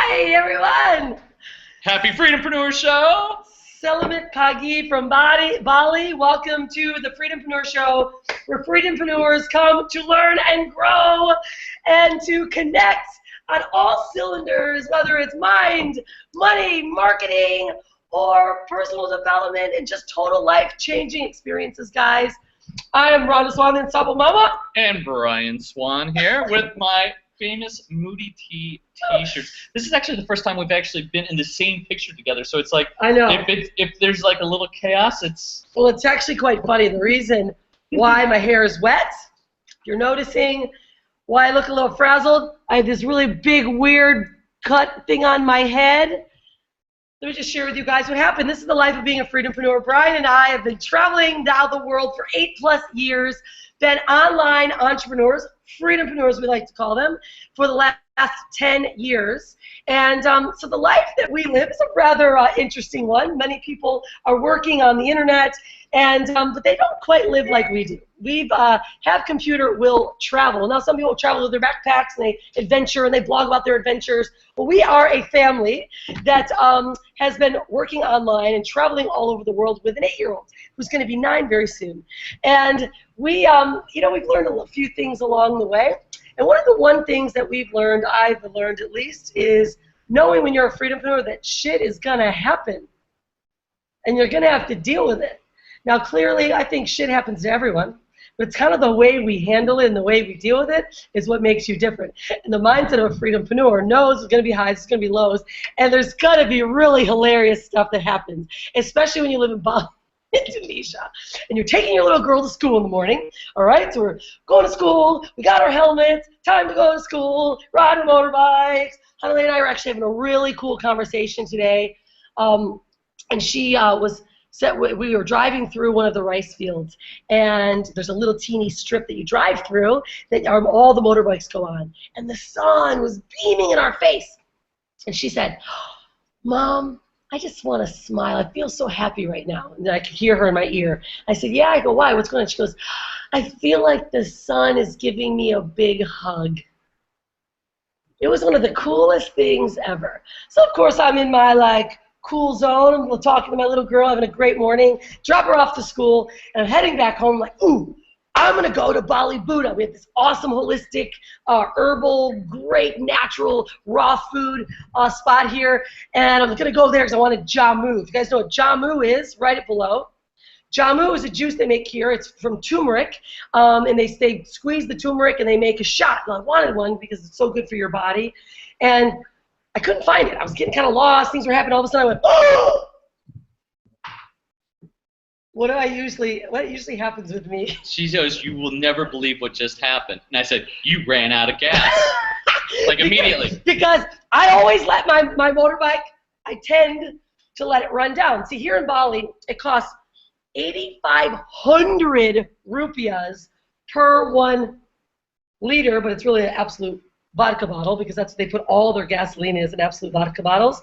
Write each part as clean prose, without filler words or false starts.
Hi, everyone. Happy Freedom-Preneur Show. Selamat pagi from Bali. Welcome to the Freedom-Preneur Show, where freedompreneurs come to learn and grow and to connect on all cylinders, whether it's mind, money, marketing, or personal development and just total life-changing experiences, guys. I am Rhonda Swan and Sabo Mama. And Brian Swan here with my famous Moody t-shirts. This is actually the first time we've actually been in the same picture together, so it's like, I know. If there's like a little chaos, it's... Well, it's actually quite funny. The reason why my hair is wet, you're noticing why I look a little frazzled. I have this really big, weird cut thing on my head. Let me just share with you guys what happened. This is the life of being a freedompreneur. Brian and I have been traveling down the world for 8+ years, been online entrepreneurs, freedompreneurs we like to call them, for the last 10 years. And so the life that we live is a rather interesting one. Many people are working on the internet, and but they don't quite live like we do. We have computer will travel. Now some people travel with their backpacks and they adventure and they blog about their adventures. But we are a family that has been working online and traveling all over the world with an 8-year-old who's going to be 9 very soon. And we, you know, we've learned a few things along the way. And one of the things that we've learned, I've learned at least, is knowing when you're a freedompreneur that shit is going to happen. And you're going to have to deal with it. Now, clearly, I think shit happens to everyone. But it's kind of the way we handle it and the way we deal with it is what makes you different. And the mindset of a freedompreneur knows there's going to be highs, there's going to be lows, and there's going to be really hilarious stuff that happens, especially when you live in Bali, Indonesia, and you're taking your little girl to school in the morning, all right? So we're going to school, we got our helmets, time to go to school, ride our motorbikes. Hanalei and I were actually having a really cool conversation today, and she we were driving through one of the rice fields, and there's a little teeny strip that you drive through that all the motorbikes go on, and the sun was beaming in our face. And she said, "Mom, I just want to smile. I feel so happy right now." And I could hear her in my ear. I said, "Yeah." I go, "Why? What's going on?" She goes, "I feel like the sun is giving me a big hug." It was one of the coolest things ever. So, of course, I'm in my, cool zone. I'm talking to my little girl, having a great morning, drop her off to school, and I'm heading back home like, ooh, I'm going to go to Bali Buddha. We have this awesome, holistic, herbal, great, natural, raw food spot here, and I'm going to go there because I want a jamu. If you guys know what jamu is, write it below. Jamu is a juice they make here. It's from turmeric, and they squeeze the turmeric and they make a shot. And I wanted one because it's so good for your body, and I couldn't find it. I was getting kind of lost. Things were happening. All of a sudden, I went, oh! What usually happens with me? She goes, "You will never believe what just happened." And I said, "You ran out of gas." Immediately. Because I always let my motorbike, I tend to let it run down. See, here in Bali, it costs 8,500 rupiahs per 1 liter, but it's really an absolute vodka bottle because that's what they put all their gasoline in absolute vodka bottles.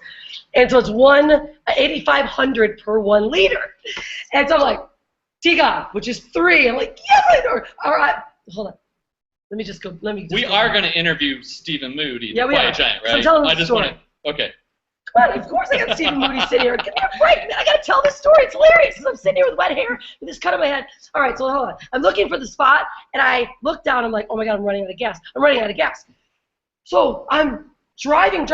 And so it's 8,500 per 1 liter. And so I'm like, Tiga, which is 3. I'm like, yeah, all right. Hold on. Let me just go. We are going to interview Stephen Moody, the yeah, we Quiet are. Giant, right? So I'm telling I the just story. want to. Okay. Come on, of course I got Stephen Moody sitting here. Give me a break, man. I got to tell this story. It's hilarious because I'm sitting here with wet hair with this cut on my head. All right, so hold on. I'm looking for the spot, and I look down. I'm like, oh, my God, I'm running out of gas. I'm running out of gas. So I'm driving,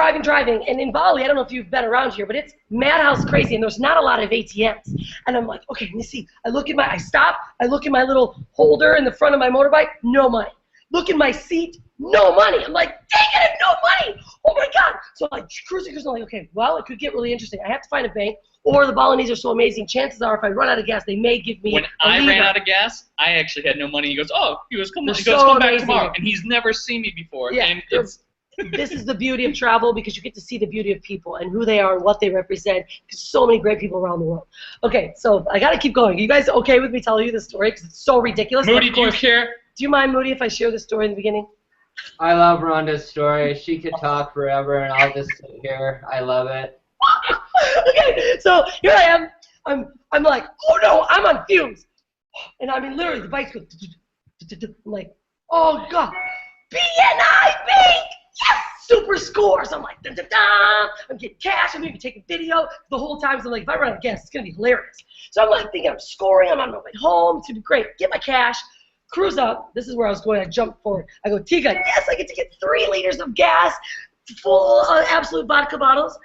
and in Bali, I don't know if you've been around here, but it's madhouse crazy, and there's not a lot of ATMs. And I'm like, okay, let me see. I stop, I look at my little holder in the front of my motorbike, no money. Look in my seat, no money. I'm like, dang it, I have no money. Oh my God. So I'm like cruising, I'm like, okay, well, it could get really interesting. I have to find a bank, or the Balinese are so amazing, chances are if I run out of gas, they may give me When I ran out of gas, I actually had no money. He goes, "Oh," come back tomorrow. And he's never seen me before. Yeah, and this is the beauty of travel because you get to see the beauty of people and who they are and what they represent because so many great people around the world. Okay, so I got to keep going. Are you guys okay with me telling you this story because it's so ridiculous? Moody, do you care? Do you mind, Moody, if I share this story in the beginning? I love Rhonda's story. She could talk forever, and I'll just sit here. I love it. Okay, so here I am. I'm like, oh no, I'm on fumes. And I mean, literally, the bike's going, I'm like, oh God, BNI Bank! Yes! super score. So I'm like, dun, dun, dun. I'm getting cash. I'm even taking video the whole time. So I'm like, if I run out of gas, it's going to be hilarious. So I'm like thinking I'm scoring. I'm on my way home. It's going to be great. Get my cash. Cruise up. This is where I was going. I jumped forward. I go, Tika, yes, I get to get 3 liters of gas, full Absolute vodka bottles.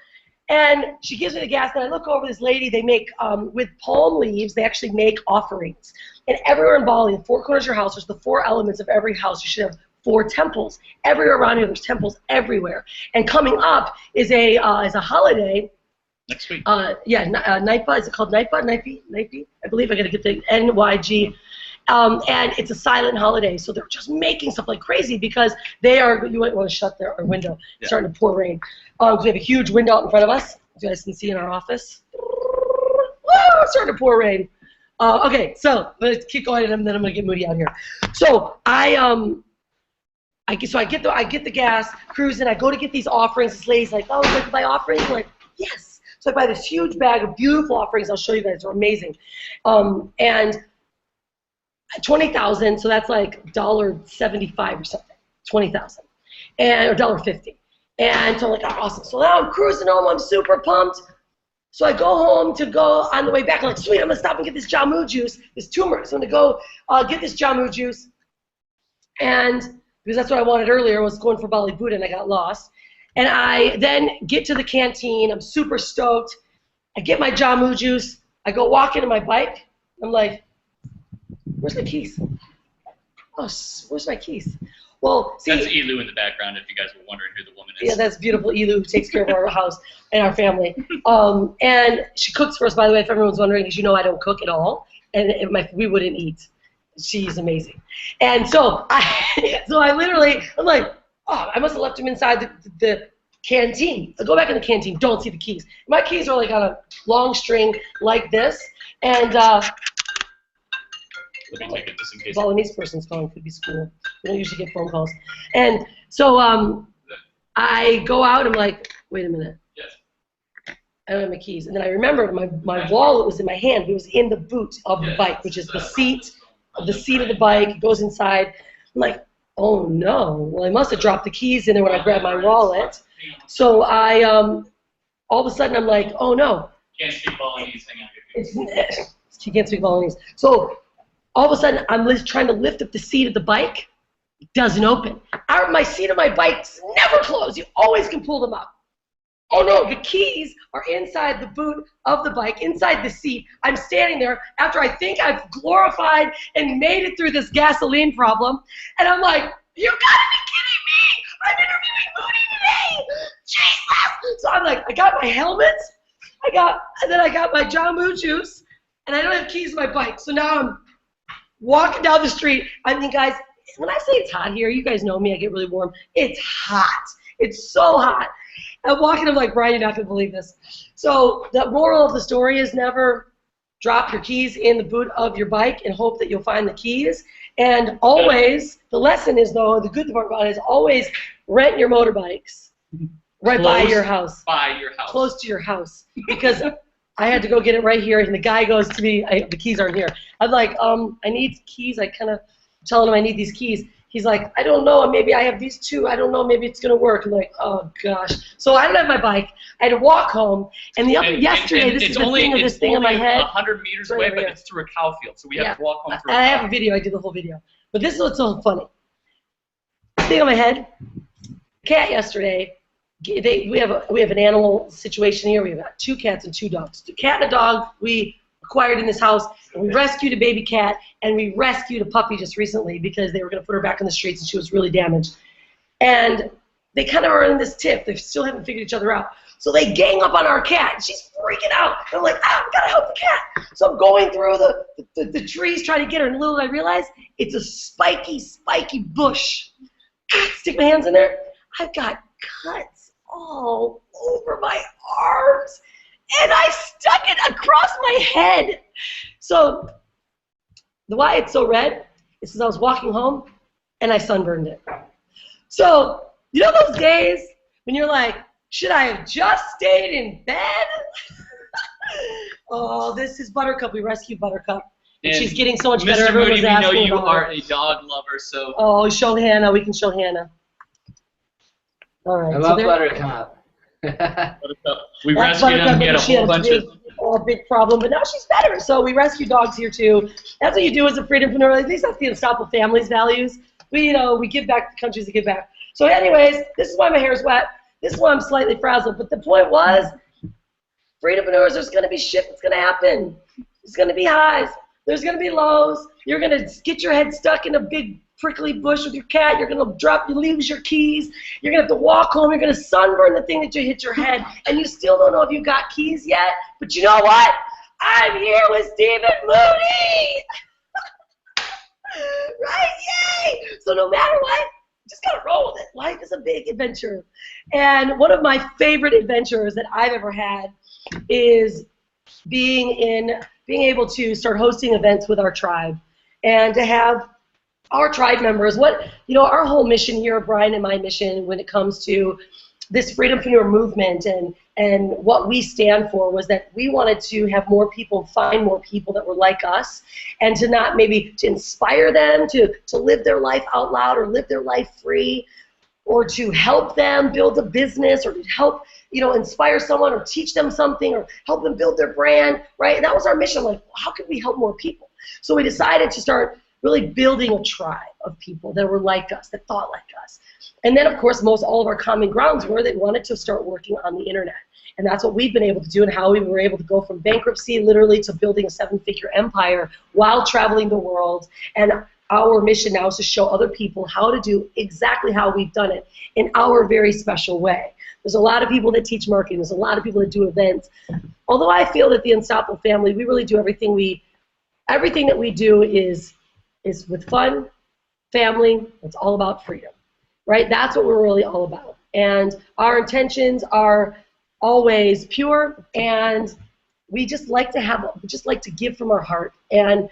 And she gives me the gas, and I look over this lady. They make, with palm leaves, they actually make offerings. And everywhere in Bali, in 4 corners of your house, there's the 4 elements of every house. You should have 4 temples. Everywhere around here, there's temples everywhere. And coming up is a holiday. Next week. Naipa. Is it called Naipa? Naipi? I believe I got to get the NYG. And it's a silent holiday, so they're just making stuff like crazy because they are. You might want to shut our window. It's starting to pour rain. We have a huge window out in front of us. You guys can see in our office. It's starting to pour rain. Okay, so let's keep going, and then I'm gonna get Moody out here. So I get the gas, cruising. I go to get these offerings. This lady's like, "Oh, would you like to buy offerings?" I'm like, "Yes." So I buy this huge bag of beautiful offerings. I'll show you guys. They're amazing. And 20,000, so that's like $1.75 or something, 20,000, and or $1.50. And so I'm like, oh, awesome. So now I'm cruising home. I'm super pumped. So I go home to go on the way back. I'm like, sweet, I'm gonna stop and get this jamu juice, this turmeric. So I'm gonna go get this jamu juice, and because that's what I wanted earlier, was going for Bali Buddha, and I got lost. And I then get to the canteen. I'm super stoked. I get my jamu juice. I go walk into my bike. I'm like, where's my keys? Oh, where's my keys? Well, see. That's Elu in the background, if you guys were wondering who the woman is. Yeah, that's beautiful Elu who takes care of our house and our family. And she cooks for us, by the way, if everyone's wondering, because you know I don't cook at all, and we wouldn't eat. She's amazing. And so I'm like, oh, I must have left them inside the canteen. I go back in the canteen, don't see the keys. My keys are like on a long string like this, and let me take it just in case. Balinese person's calling, could be school. We don't usually get phone calls. And so I go out, I'm like, wait a minute. Yes. I don't have my keys. And then I remembered my wallet was in my hand. It was in the boot of the bike, which is the seat of the bike. It goes inside. I'm like, oh no. Well, I must have dropped the keys in there when I grabbed my wallet. So I, all of a sudden I'm like, oh no. Can't speak Balinese, hang on. She can't speak Balinese. So all of a sudden, I'm trying to lift up the seat of the bike. It doesn't open. My seat of my bike's never closed. You always can pull them up. Oh no, the keys are inside the boot of the bike, inside the seat. I'm standing there after I think I've glorified and made it through this gasoline problem. And I'm like, you gotta be kidding me! I'm interviewing Moody today! Jesus! So I'm like, I got my helmet, and then I got my jamu juice, and I don't have keys to my bike. So now I'm walking down the street. I mean, guys, when I say it's hot here, you guys know me, I get really warm. It's hot. It's so hot. I'm walking, I'm like, Brian, you're not going to believe this. So the moral of the story is never drop your keys in the boot of your bike and hope that you'll find the keys. And always, the lesson is, though, the good part about it is always rent your motorbikes right by your house. By your house. Close to your house. Because I had to go get it right here, and the guy goes to me, the keys aren't here. I'm like, I need keys. I kind of telling him I need these keys. He's like, I don't know, maybe I have these two. I don't know, maybe it's going to work. I'm like, oh, gosh. So I don't have my bike. I had to walk home. And yesterday, this is the thing of this thing in my head. It's 100 meters away, but it's through a cow field, so we have to walk home through a cow. I have a video. I did the whole video. But this is what's so funny. Thing on my head, cat yesterday, we have an animal situation here. We have 2 cats and 2 dogs. The cat and a dog we acquired in this house, and we rescued a baby cat, and we rescued a puppy just recently because they were going to put her back in the streets and she was really damaged. And they kind of are in this tiff. They still haven't figured each other out. So they gang up on our cat. She's freaking out. And I'm like, I've got to help the cat. So I'm going through the trees trying to get her, and little did I realize it's a spiky bush. Stick my hands in there. I've got cuts all over my arms, and I stuck it across my head. So why it's so red is because I was walking home and I sunburned it. So you know those days when you're like, should I have just stayed in bed? Oh, this is Buttercup. We rescued Buttercup. And she's getting so much better. Mr. Everyone Moody, was we know asking you about are her. a dog lover, so. Oh, show Hannah. We can show Hannah. All right. I love Buttercup. We rescued him. He had a whole bunch of... A big problem, but now she's better. So we rescue dogs here too. That's what you do as a Freedom-Preneur. At least that's the Unstoppable Family's values. We give back to countries that give back. So anyways, this is why my hair is wet. This is why I'm slightly frazzled. But the point was, Freedom-Preneurs, there's going to be shit that's going to happen. There's going to be highs. There's going to be lows. You're going to get your head stuck in a big prickly bush with your cat. You're going to lose your keys. You're going to have to walk home. You're going to sunburn the thing that you hit your head. And you still don't know if you got keys yet. But you know what? I'm here with Stephen Moody. Right? Yay! So no matter what, just got to roll with it. Life is a big adventure. And one of my favorite adventures that I've ever had is being able to start hosting events with our tribe and to have our tribe members, our whole mission here, Brian and my mission when it comes to this Freedom-Preneur movement and what we stand for was that we wanted to have more people, find more people that were like us, and to not maybe to inspire them to live their life out loud or live their life free, or to help them build a business, or to help inspire someone or teach them something or help them build their brand, right? And that was our mission. Like, how could we help more people? So we decided to start really building a tribe of people that were like us, that thought like us. And then, of course, all of our common grounds were they wanted to start working on the internet. And that's what we've been able to do and how we were able to go from bankruptcy literally to building a 7-figure empire while traveling the world. And our mission now is to show other people how to do exactly how we've done it in our very special way. There's a lot of people that teach marketing. There's a lot of people that do events. Although I feel that the Unstoppable family, we really do everything that we do is with fun, family. It's all about freedom, right? That's what we're really all about. And our intentions are always pure, and we just like to give from our heart. And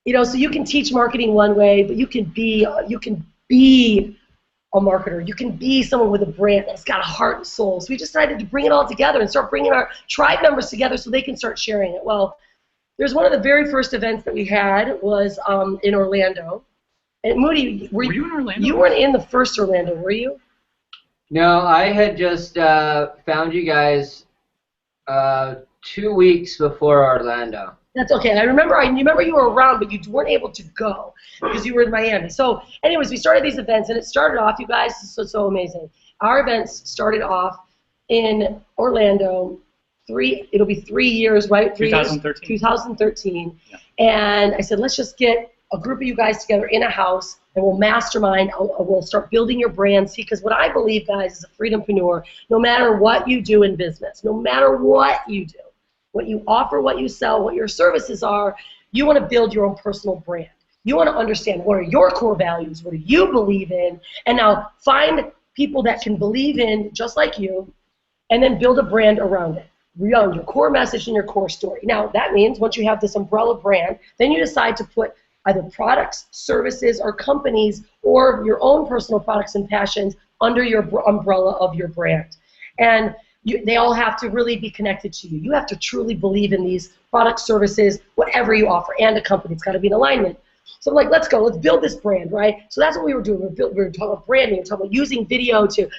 so you can teach marketing one way, but you can be a marketer. You can be someone with a brand that's got a heart and soul. So we decided to bring it all together and start bringing our tribe members together so they can start sharing it. Well, there's one of the very first events that we had was in Orlando. And Moody, were you in Orlando? You weren't in the first Orlando, were you? No, I had just found you guys 2 weeks before Orlando. That's okay. And I remember you were around, but you weren't able to go because you were in Miami. So anyways, we started these events, and it started off, you guys, this is so amazing. Our events started off in Orlando. It'll be 3 years, right? 2013. 2013. Yeah. And I said, let's just get a group of you guys together in a house, and we'll mastermind. We'll start building your brand. See, because what I believe, guys, as a Freedom-Preneur, no matter what you do in business, no matter what you do, what you offer, what you sell, what your services are, you want to build your own personal brand. You want to understand what are your core values, what do you believe in, and now find people that can believe in just like you, and then build a brand around it. Around your core message and your core story. Now, that means once you have this umbrella brand, then you decide to put either products, services, or companies, or your own personal products and passions under your umbrella of your brand. And they all have to really be connected to you. You have to truly believe in these products, services, whatever you offer, and a company. It's got to be in alignment. So I'm like, let's go. Let's build this brand, right? So that's what we were doing. We were talking about branding. We were talking about using video to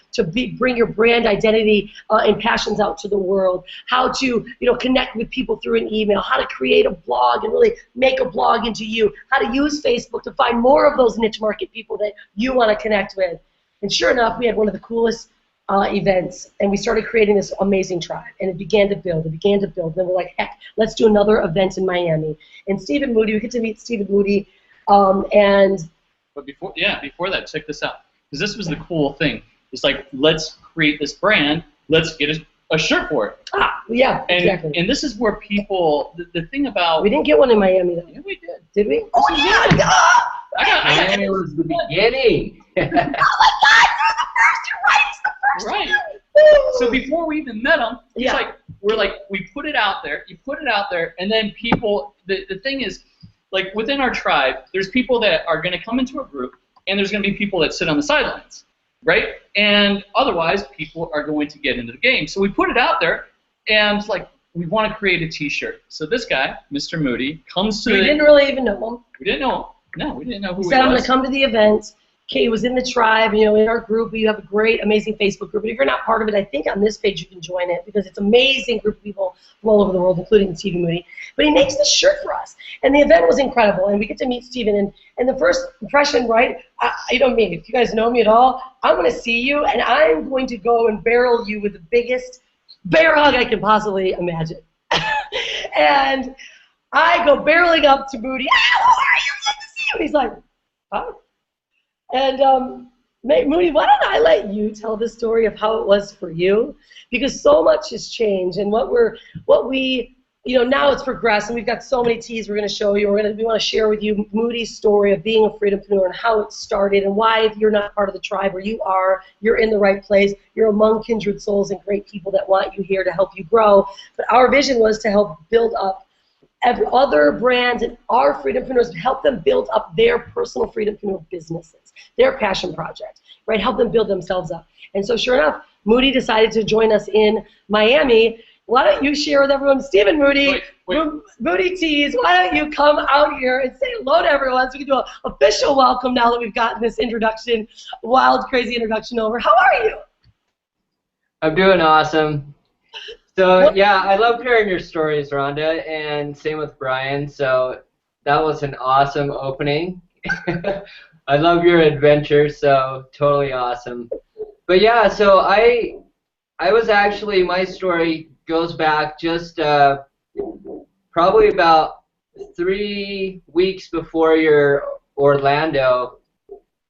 bring your brand identity and passions out to the world. How to connect with people through an email. How to create a blog and really make a blog into you. How to use Facebook to find more of those niche market people that you want to connect with. And sure enough, we had one of the coolest events, and we started creating this amazing tribe, and it began to build. And then we're like, heck, let's do another event in Miami. And Stephen Moody, we get to meet Stephen Moody. But before that, check this out, because this was the cool thing. It's like, let's create this brand. Let's get a shirt for it. Yeah, exactly. And this is where people, the thing about... We didn't get one in Miami, though. Yeah, we did. Did we? Oh, yeah! Miami was the beginning. Oh, my God! You're the first! You're right! It's the first! Right. So before we even met him, we put it out there. You put it out there, and then people... The thing is... Like, within our tribe, there's people that are going to come into a group, and there's going to be people that sit on the sidelines, right? And otherwise, people are going to get into the game. So we put it out there, and, like, we want to create a T-shirt. So this guy, Mr. Moody, comes to... We didn't really even know him. We didn't know him. No, we didn't know who he was. He said, I'm going to come to the event, Kate was in the tribe, you know, in our group. We have a great, amazing Facebook group. But if you're not part of it, I think on this page you can join it because it's an amazing group of people from all over the world, including Stephen Moody. But he makes this shirt for us. And the event was incredible. And we get to meet Stephen. And the first impression, right, you know me, if you guys know me at all, I'm going to see you, and I'm going to go and barrel you with the biggest bear hug I can possibly imagine. And I go barreling up to Moody. How are you? Good to see you. And he's like, oh. And Moody, why don't I let you tell the story of how it was for you? Because so much has changed, and what we, you know, now it's progressed, and we've got so many teas we're going to show you. We want to share with you Moody's story of being a Freedom-Preneur and how it started, and why, if you're not part of the tribe, where you are, you're in the right place. You're among kindred souls and great people that want you here to help you grow. But our vision was to help build up other brands and our Freedom-Preneurs, help them build up their personal Freedom-Preneur businesses, their passion project, right? Help them build themselves up. And so sure enough, Moody decided to join us in Miami. Why don't you share with everyone, Stephen Moody, Moody Teas, why don't you come out here and say hello to everyone so we can do an official welcome now that we've gotten this introduction, wild, crazy introduction over. How are you? I'm doing awesome. So yeah, I love hearing your stories, Rhonda, and same with Brian. So that was an awesome opening. I love your adventure, so totally awesome. But yeah, so I was actually, my story goes back just probably about 3 weeks before your Orlando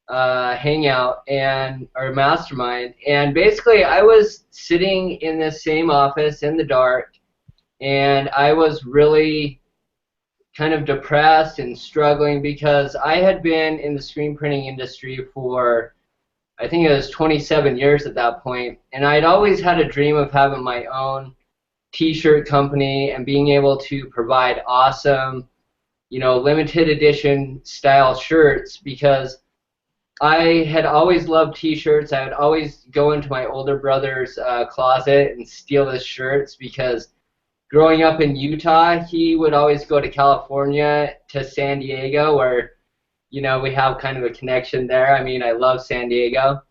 hangout and our mastermind, and basically I was sitting in this same office in the dark, and I was really kind of depressed and struggling because I had been in the screen printing industry for, I think it was 27 years at that point, and I'd always had a dream of having my own t-shirt company and being able to provide awesome, you know, limited edition style shirts, because I had always loved t-shirts. I would always go into my older brother's closet and steal his shirts, because growing up in Utah, he would always go to California, to San Diego, where, you know, we have kind of a connection there. I mean, I love San Diego.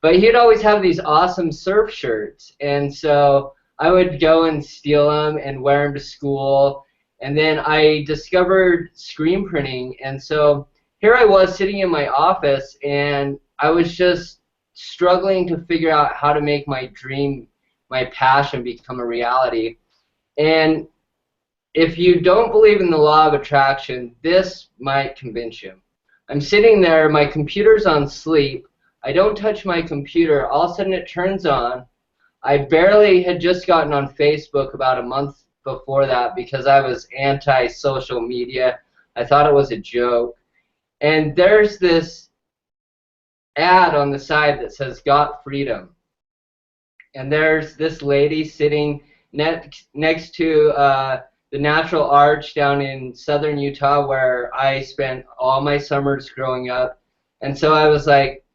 But he'd always have these awesome surf shirts, and so I would go and steal them and wear them to school. And then I discovered screen printing, and so here I was sitting in my office, and I was just struggling to figure out how to make my dream, my passion, become a reality. And if you don't believe in the law of attraction, this might convince you. I'm sitting there, my computer's on sleep, I don't touch my computer, all of a sudden it turns on. I barely had just gotten on Facebook about a month before that because I was anti-social media. I thought it was a joke. And there's this ad on the side that says "Got Freedom," and there's this lady sitting next to the Natural Arch down in southern Utah, where I spent all my summers growing up. And so I was like,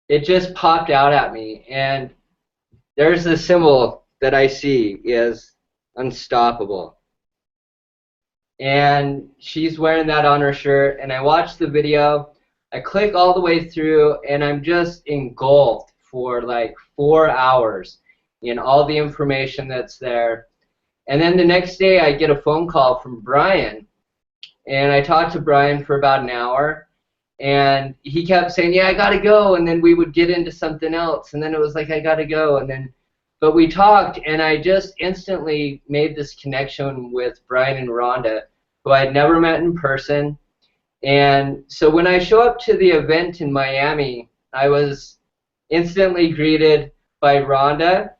it just popped out at me, and there's the symbol that I see is unstoppable. And she's wearing that on her shirt, and I watch the video, I click all the way through, and I'm just engulfed for like 4 hours in all the information that's there. And then the next day I get a phone call from Brian, and I talked to Brian for about an hour, and he kept saying, yeah, I gotta go, and then we would get into something else, and then it was like, I gotta go, and then, but we talked, and I just instantly made this connection with Brian and Rhonda, who I had never met in person. And so when I show up to the event in Miami, I was instantly greeted by Rhonda,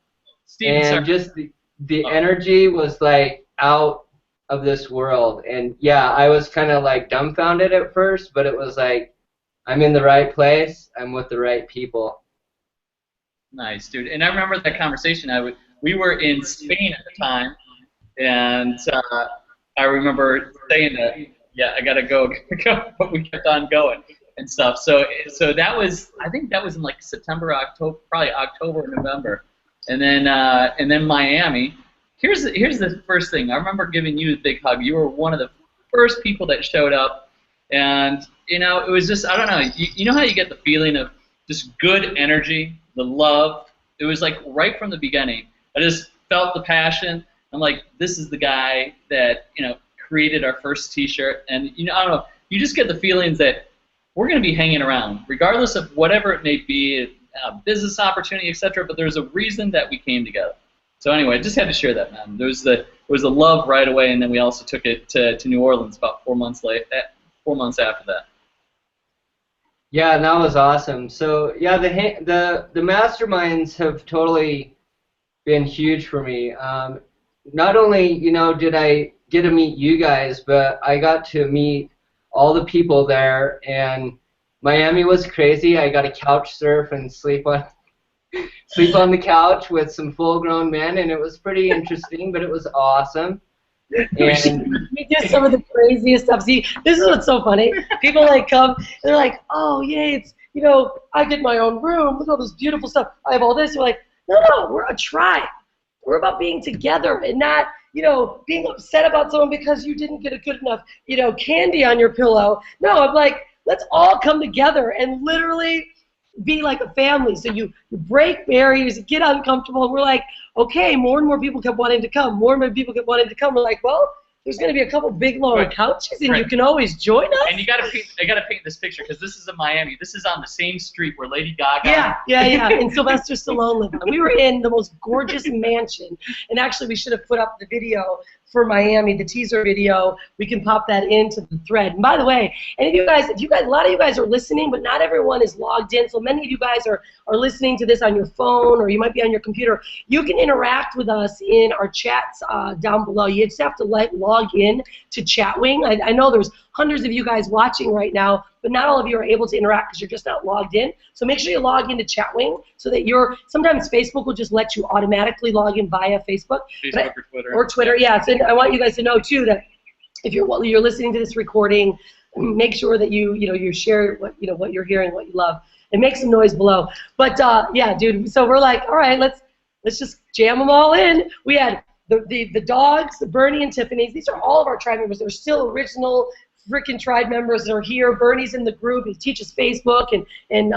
and just the energy was like out of this world. And yeah, I was kind of like dumbfounded at first, but it was like, I'm in the right place, I'm with the right people. Nice, dude. And I remember that conversation. We were in Spain at the time, and I remember saying that, yeah, I gotta go, but we kept on going and stuff. So that was, I think that was in like September, October, probably October, November, and then Miami. Here's the first thing. I remember giving you a big hug. You were one of the first people that showed up, and you know, it was just, I don't know, you know how you get the feeling of just good energy, the love. It was like right from the beginning. I just felt the passion. I'm like, this is the guy that, you know, created our first T-shirt. And, you know, I don't know, you just get the feelings that we're going to be hanging around, regardless of whatever it may be, a business opportunity, etc. But there's a reason that we came together. So anyway, I just had to share that, man. There was the love right away, and then we also took it to New Orleans about 4 months after that. Yeah, and that was awesome. So yeah, the masterminds have totally been huge for me. Not only, you know, did I get to meet you guys, but I got to meet all the people there, and Miami was crazy. I got to couch surf and sleep on the couch with some full-grown men, and it was pretty interesting, but it was awesome. And we did some of the craziest stuff. See, this is what's so funny. People like come, and they're like, oh, yay, it's, you know, I did my own room. Look at all this beautiful stuff. I have all this. We're like, no, we're a tribe. We're about being together and not, you know, being upset about someone because you didn't get a good enough, you know, candy on your pillow. No, I'm like, let's all come together and literally be like a family. So you break barriers, get uncomfortable. We're like, okay, more and more people kept wanting to come. More and more people kept wanting to come. We're like, well, there's going to be a couple big long couches, and you can always join us. And I gotta paint this picture because this is in Miami. This is on the same street where Lady Gaga. Yeah. And Sylvester Stallone lived on. We were in the most gorgeous mansion, and actually we should have put up the video for Miami, the teaser video. We can pop that into the thread. And by the way, and if you guys, a lot of you guys are listening, but not everyone is logged in. So many of you guys are listening to this on your phone, or you might be on your computer. You can interact with us in our chats down below. You just have to log in to Chatwing. I know there's hundreds of you guys watching right now, but not all of you are able to interact because you're just not logged in. So make sure you log into Chatwing so that sometimes Facebook will just let you automatically log in via Facebook. Facebook or Twitter. Or Twitter, yeah. So I want you guys to know too that if you're listening to this recording, make sure that you share what you're hearing, what you love, and make some noise below. But yeah, dude. So we're like, all right, let's just jam them all in. We had the dogs, the Bernie and Tiffany's. These are all of our tribe members. They're still original freaking tribe members that are here. Bernie's in the group. He teaches Facebook, and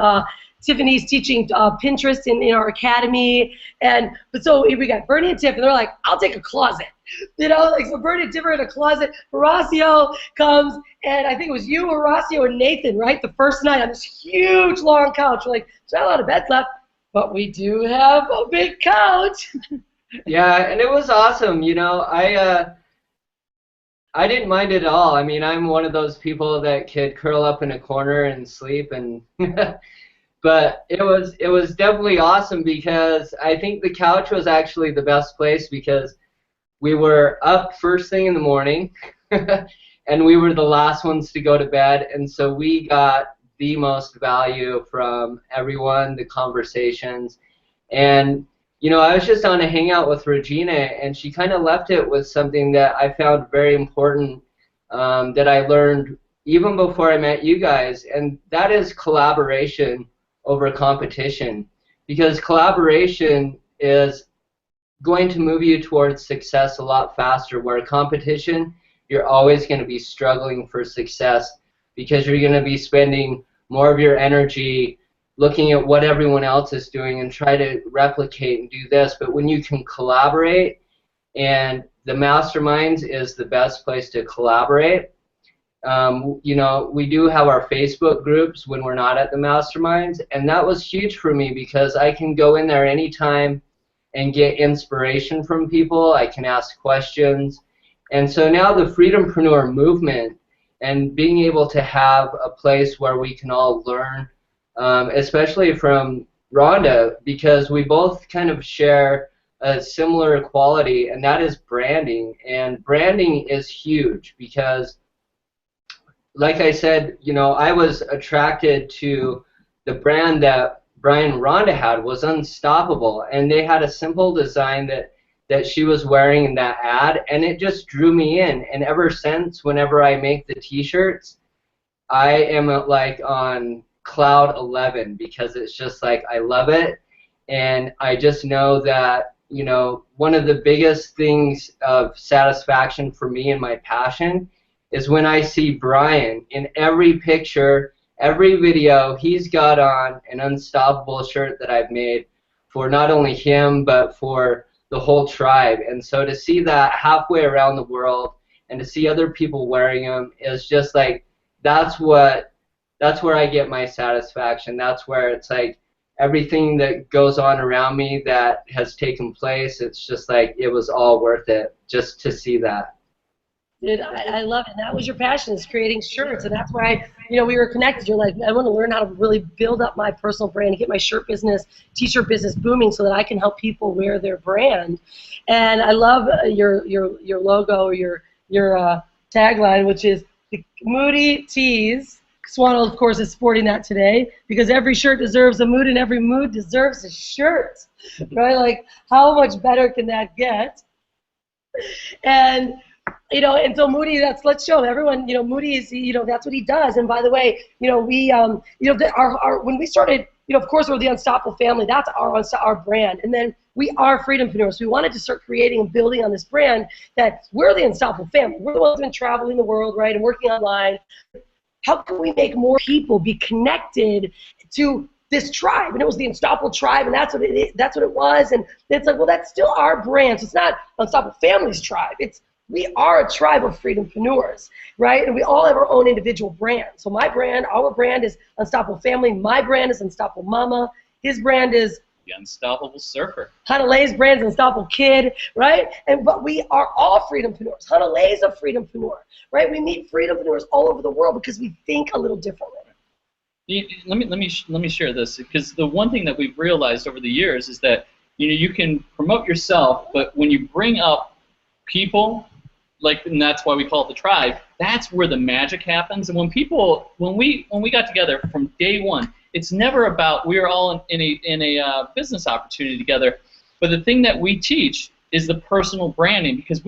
Tiffany's teaching Pinterest in our academy. But so we got Bernie and Tiff, and they're like, I'll take a closet. You know, like, so Bernie and Tiff are in a closet. Horacio comes, and I think it was you, Horacio, and Nathan, right? The first night on this huge long couch. We're like, there's not a lot of beds left, but we do have a big couch. yeah, and it was awesome. You know, I didn't mind it at all. I mean, I'm one of those people that could curl up in a corner and sleep, and but it was definitely awesome because I think the couch was actually the best place because we were up first thing in the morning, and we were the last ones to go to bed, and so we got the most value from everyone, the conversations, and you know, I was just on a hangout with Regina, and she kind of left it with something that I found very important that I learned even before I met you guys, and that is collaboration over competition. Because collaboration is going to move you towards success a lot faster, where competition, you're always going to be struggling for success because you're going to be spending more of your energy looking at what everyone else is doing and try to replicate and do this. But when you can collaborate, and the masterminds is the best place to collaborate. You know, we do have our Facebook groups when we're not at the masterminds, and that was huge for me because I can go in there anytime and get inspiration from people. I can ask questions. And so now the Freedom-Preneur movement and being able to have a place where we can all learn, especially from Rhonda, because we both kind of share a similar quality, and that is branding. And branding is huge because, like I said, you know, I was attracted to the brand that Brian and Rhonda had was unstoppable, and they had a simple design that she was wearing in that ad, and it just drew me in. And ever since, whenever I make the t-shirts, I am like on cloud 11 because it's just like I love it, and I just know that, you know, one of the biggest things of satisfaction for me and my passion is when I see Brian in every picture, every video. He's got on an Unstoppable shirt that I've made for not only him but for the whole tribe. And so to see that halfway around the world and to see other people wearing them is just like, that's where I get my satisfaction. That's where it's like everything that goes on around me that has taken place, it's just like it was all worth it just to see that. Dude, I love it. And that was your passion, is creating shirts. And that's why, we were connected. You're like, I want to learn how to really build up my personal brand and get my shirt business, t-shirt business booming so that I can help people wear their brand. And I love your logo, or your tagline, which is the Moody tees. Swano, of course, is sporting that today, because every shirt deserves a mood and every mood deserves a shirt. Right? Like, how much better can that get? And and so Moody, let's show everyone, Moody is, that's what he does. And by the way, we, when we started, of course, we're the Unstoppable family. That's our brand. And then we are Freedom-Preneurs. We wanted to start creating and building on this brand that we're the Unstoppable family. We're the ones who've been traveling the world, right, and working online. How can we make more people be connected to this tribe? And it was the Unstoppable tribe, and that's what it was. And it's like, well, that's still our brand. So it's not Unstoppable Family's tribe. We are a tribe of Freedom-Preneurs, right? And we all have our own individual brand. So my brand, our brand is Unstoppable Family. My brand is Unstoppable Mama. His brand is the Unstoppable Surfer. Hanalei's brand is Unstoppable Kid, right? But we are all Freedom-Preneurs. Hanalei's a Freedom-Preneur, right? We meet Freedom-Preneurs all over the world because we think a little differently. Let me share this, because the one thing that we've realized over the years is that you can promote yourself, but when you bring up people, and that's why we call it the tribe, that's where the magic happens. And when we got together from day one, it's never about we are all in a business opportunity together, but the thing that we teach is the personal branding, because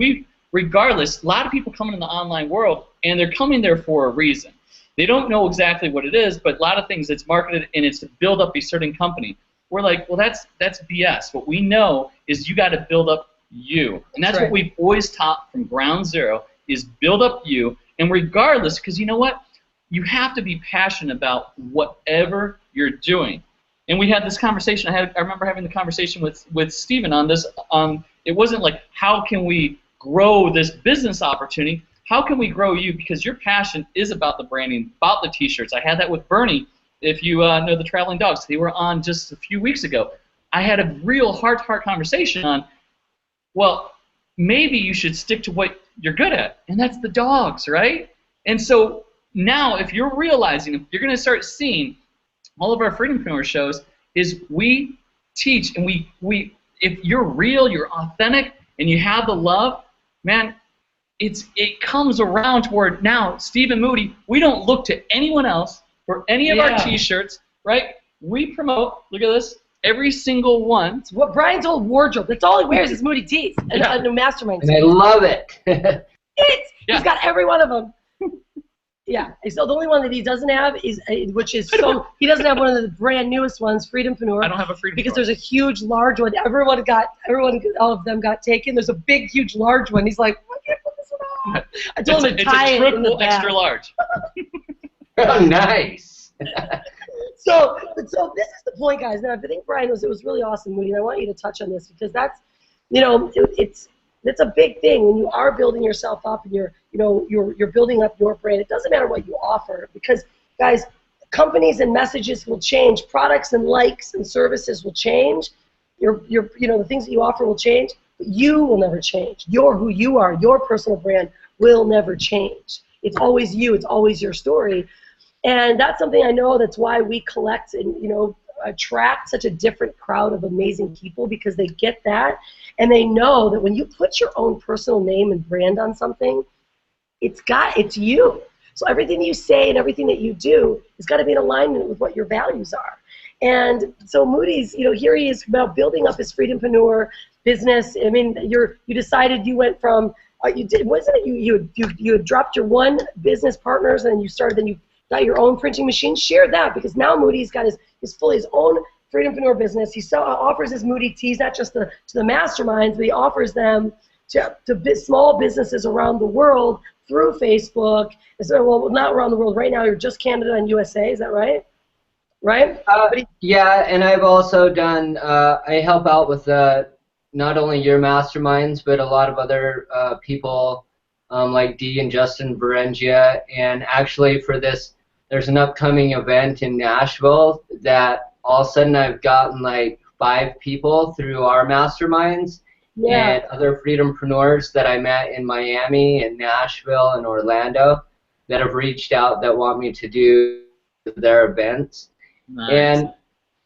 regardless, a lot of people come in the online world and they're coming there for a reason. They don't know exactly what it is, but a lot of things it's marketed and it's to build up a certain company. We're like, well, that's BS. What we know is you got to build up you, and that's right. What we've always taught from ground zero is build up you. And regardless, because you know what, you have to be passionate about whatever you're doing. And we had this conversation. I remember having the conversation with Steven on this. It wasn't like, how can we grow this business opportunity? How can we grow you? Because your passion is about the branding, about the t-shirts. I had that with Bernie. If you know the Traveling Dogs, they were on just a few weeks ago. I had a real heart-to-heart conversation on, well, maybe you should stick to what you're good at, and that's the dogs, right? And so now if you're realizing, if you're going to start seeing all of our Freedom-Preneur shows, is we teach, and we if you're real, you're authentic, and you have the love, man, it comes around toward now, Steve and Moody, we don't look to anyone else for any of our t-shirts, right? We promote, look at this, every single one. It's what Brian's old wardrobe. That's all he wears is Moody tees and a mastermind. And I love it. He's got every one of them. Yeah. So the only one that he doesn't have is, which is so, he doesn't have one of the brand newest ones, Freedom-Preneur. I don't have a Freedom-Preneur. Because there's a huge, large one. All of them got taken. There's a big, huge, large one. He's like, I can't put this one on. I told him to tie it in the back. It's a triple extra large. Oh, nice. So this is the point, guys. Now, I think Brian it was really awesome, Moody, and I want you to touch on this because that's, it's a big thing when you are building yourself up and you're building up your brand. It doesn't matter what you offer because, guys, companies and messages will change, products and likes and services will change. The things that you offer will change, but you will never change. You're who you are. Your personal brand will never change. It's always you. It's always your story. And that's something I know. That's why we collect and attract such a different crowd of amazing people because they get that and they know that when you put your own personal name and brand on something, it's you. So everything you say and everything that you do has got to be in alignment with what your values are. And so Moody's, here he is about building up his Freedom-Preneur business. I mean, you decided you went from wasn't it you had dropped your one business partners and then you got your own printing machine. Share that because now Moody's got his own Freedom-Preneur business. He offers his Moody tees not just to the masterminds, but he offers them to small businesses around the world through Facebook. So, well, not around the world. Right now, you're just Canada and USA. Is that right? Right? Yeah, and I've also done, I help out with not only your masterminds, but a lot of other people like Dee and Justin Berengia. And actually for this, there's an upcoming event in Nashville that all of a sudden I've gotten like 5 people through our masterminds and other Freedom-Preneurs that I met in Miami and Nashville and Orlando that have reached out that want me to do their events. Nice. And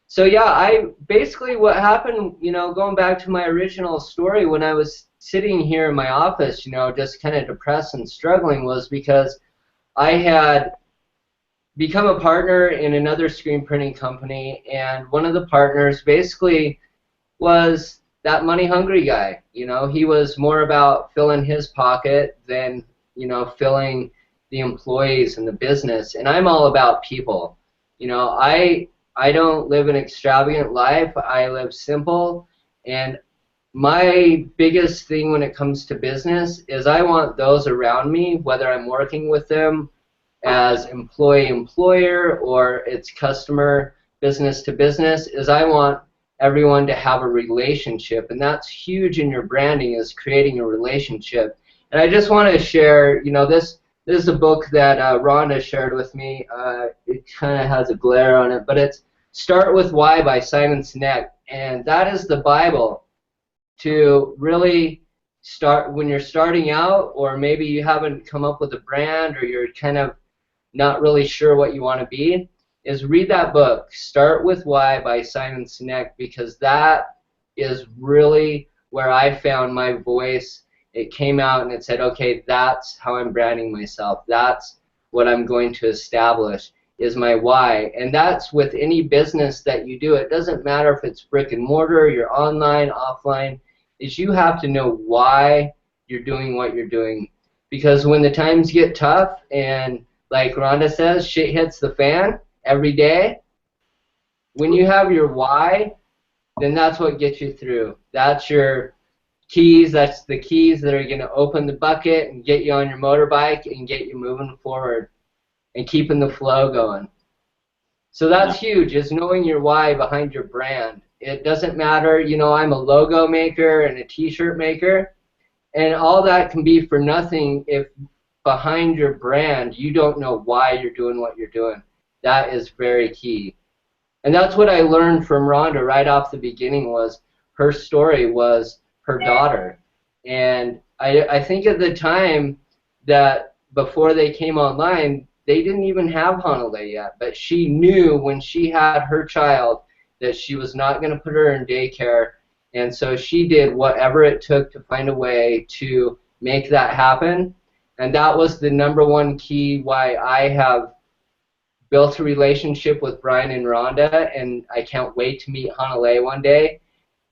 so yeah, I basically what happened, you know, going back to my original story when I was sitting here in my office, you know, just kind of depressed and struggling, was because I had become a partner in another screen printing company, and one of the partners basically was that money hungry guy. You know, he was more about filling his pocket than, you know, filling the employees and the business. And I'm all about people. You know, I don't live an extravagant life. I live simple, and my biggest thing when it comes to business is I want those around me, whether I'm working with them as employee-employer or it's customer business to business, is I want everyone to have a relationship, and that's huge in your branding, is creating a relationship. And I just want to share, you know, this is a book that Rhonda shared with me. It kind of has a glare on it, but it's Start With Why by Simon Sinek, and that is the Bible to really start when you're starting out, or maybe you haven't come up with a brand, or you're kind of not really sure what you want to be, is read that book, Start With Why by Simon Sinek, because that is really where I found my voice. It came out and it said, okay, that's how I'm branding myself. That's what I'm going to establish, is my why. And that's with any business that you do. It doesn't matter if it's brick and mortar, you're online, offline, is you have to know why you're doing what you're doing. Because when the times get tough and, like Rhonda says, shit hits the fan every day, when you have your why, then that's what gets you through. That's your keys. That's the keys that are going to open the bucket and get you on your motorbike and get you moving forward and keeping the flow going. So that's huge, is knowing your why behind your brand. It doesn't matter, you know, I'm a logo maker and a t-shirt maker, and all that can be for nothing if behind your brand you don't know why you're doing what you're doing. That is very key. And that's what I learned from Rhonda right off the beginning, was her story was her daughter. And I think at the time that before they came online, they didn't even have Hanalei yet, but she knew when she had her child that she was not going to put her in daycare, and so she did whatever it took to find a way to make that happen. And that was the #1 key why I have built a relationship with Brian and Rhonda, and I can't wait to meet Hanalei one day,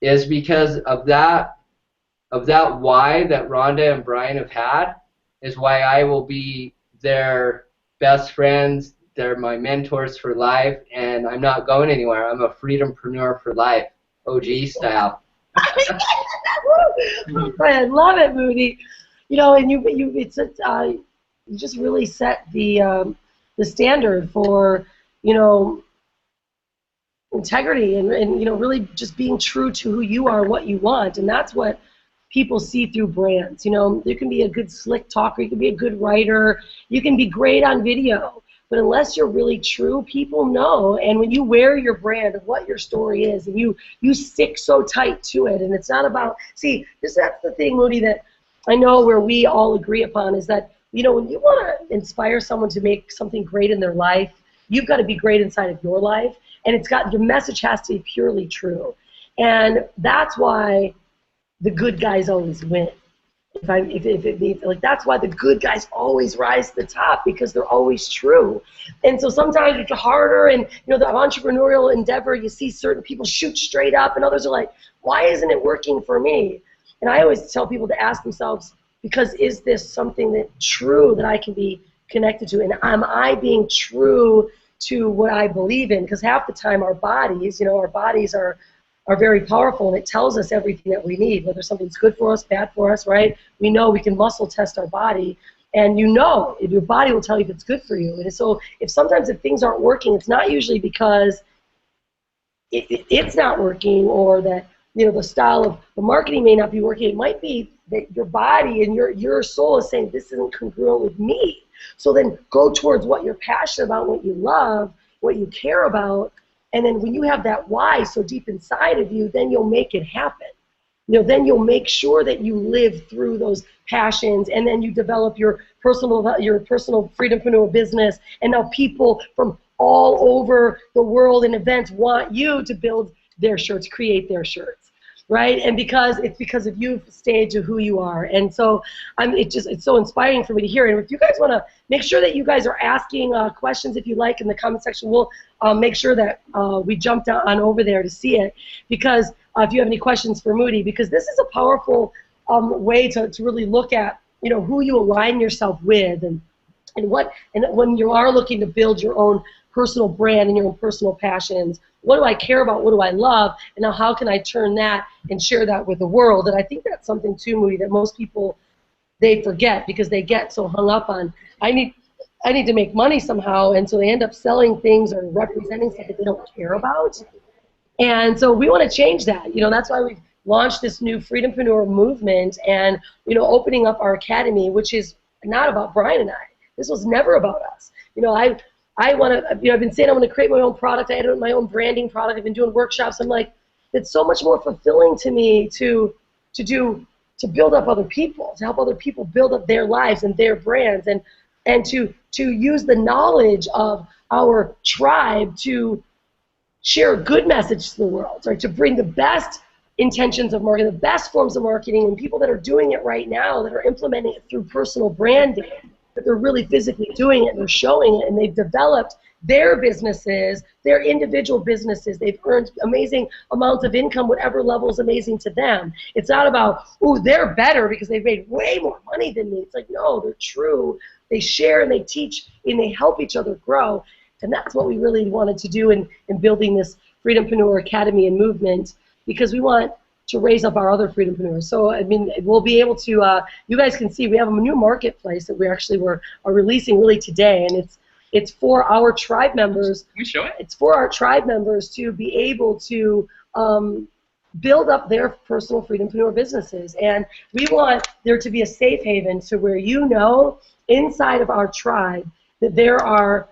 is because of that why that Rhonda and Brian have had, is why I will be their best friends. They're my mentors for life, and I'm not going anywhere. I'm a Freedom-Preneur for life, OG style. I love it, Moody. You know, and you just really set the standard for, you know, integrity and you know, really just being true to who you are, what you want, and that's what people see through brands. You know, you can be a good slick talker, you can be a good writer, you can be great on video, but unless you're really true, people know. And when you wear your brand of what your story is, and you stick so tight to it, and it's not about, see, that's the thing, Moody, that I know where we all agree upon, is that, you know, when you want to inspire someone to make something great in their life, you've got to be great inside of your life, and your message has to be purely true. And that's why the good guys always win. Like, that's why the good guys always rise to the top, because they're always true. And so sometimes it's harder, and, you know, the entrepreneurial endeavor, you see certain people shoot straight up, and others are like, why isn't it working for me? And I always tell people to ask themselves, because is this something that true that I can be connected to, and am I being true to what I believe in? Because half the time our bodies, you know, our bodies are are very powerful, and it tells us everything that we need, whether something's good for us, bad for us, right? We know we can muscle test our body, and you know, if your body will tell you if it's good for you. And so if sometimes if things aren't working, it's not usually because it's not working, or that, you know, the style of the marketing may not be working. It might be that your body and your soul is saying, this isn't congruent with me. So then go towards what you're passionate about, what you love, what you care about, and then when you have that why so deep inside of you, then you'll make it happen. You know, then you'll make sure that you live through those passions, and then you develop your personal Freedom-Preneur business, and now people from all over the world and events want you to build their shirts, create their shirts, right? And because of you've staged of who you are. And so it's so inspiring for me to hear. And if you guys want to make sure that you guys are asking questions, if you like, in the comment section, we'll make sure that we jumped on over there to see it, because if you have any questions for Moody, because this is a powerful way to really look at, you know, who you align yourself with, and when you are looking to build your own personal brand and your own personal passions, what do I care about, what do I love, and now how can I turn that and share that with the world? And I think that's something too, Moody, that most people, they forget, because they get so hung up on, I need to make money somehow, and so they end up selling things or representing stuff that they don't care about. And so we want to change that. You know, that's why we've launched this new Freedom-Preneur movement, and, you know, opening up our academy, which is not about Brian and I. This was never about us. You know, I want to, you know, I've been saying I want to create my own product. I had my own branding product. I've been doing workshops. I'm like, it's so much more fulfilling to me to build up other people, to help other people build up their lives and their brands, and to use the knowledge of our tribe to share a good message to the world, right? To bring the best intentions of marketing, the best forms of marketing, and people that are doing it right now, that are implementing it through personal branding, that they're really physically doing it and they're showing it, and they've developed their businesses, their individual businesses. They've earned amazing amounts of income, whatever level is amazing to them. It's not about, oh, they're better because they've made way more money than me. It's like, no, they're true. They share and they teach and they help each other grow. And that's what we really wanted to do in building this Freedom-Preneur Academy and movement, because we want to raise up our other Freedom-Preneurs. So, I mean, we'll be able to, you guys can see we have a new marketplace that we actually are releasing really today, and it's for our tribe members. Can we show it? It's for our tribe members to be able to build up their personal Freedom-Preneur businesses. And we want there to be a safe haven to where, you know, inside of our tribe, that there are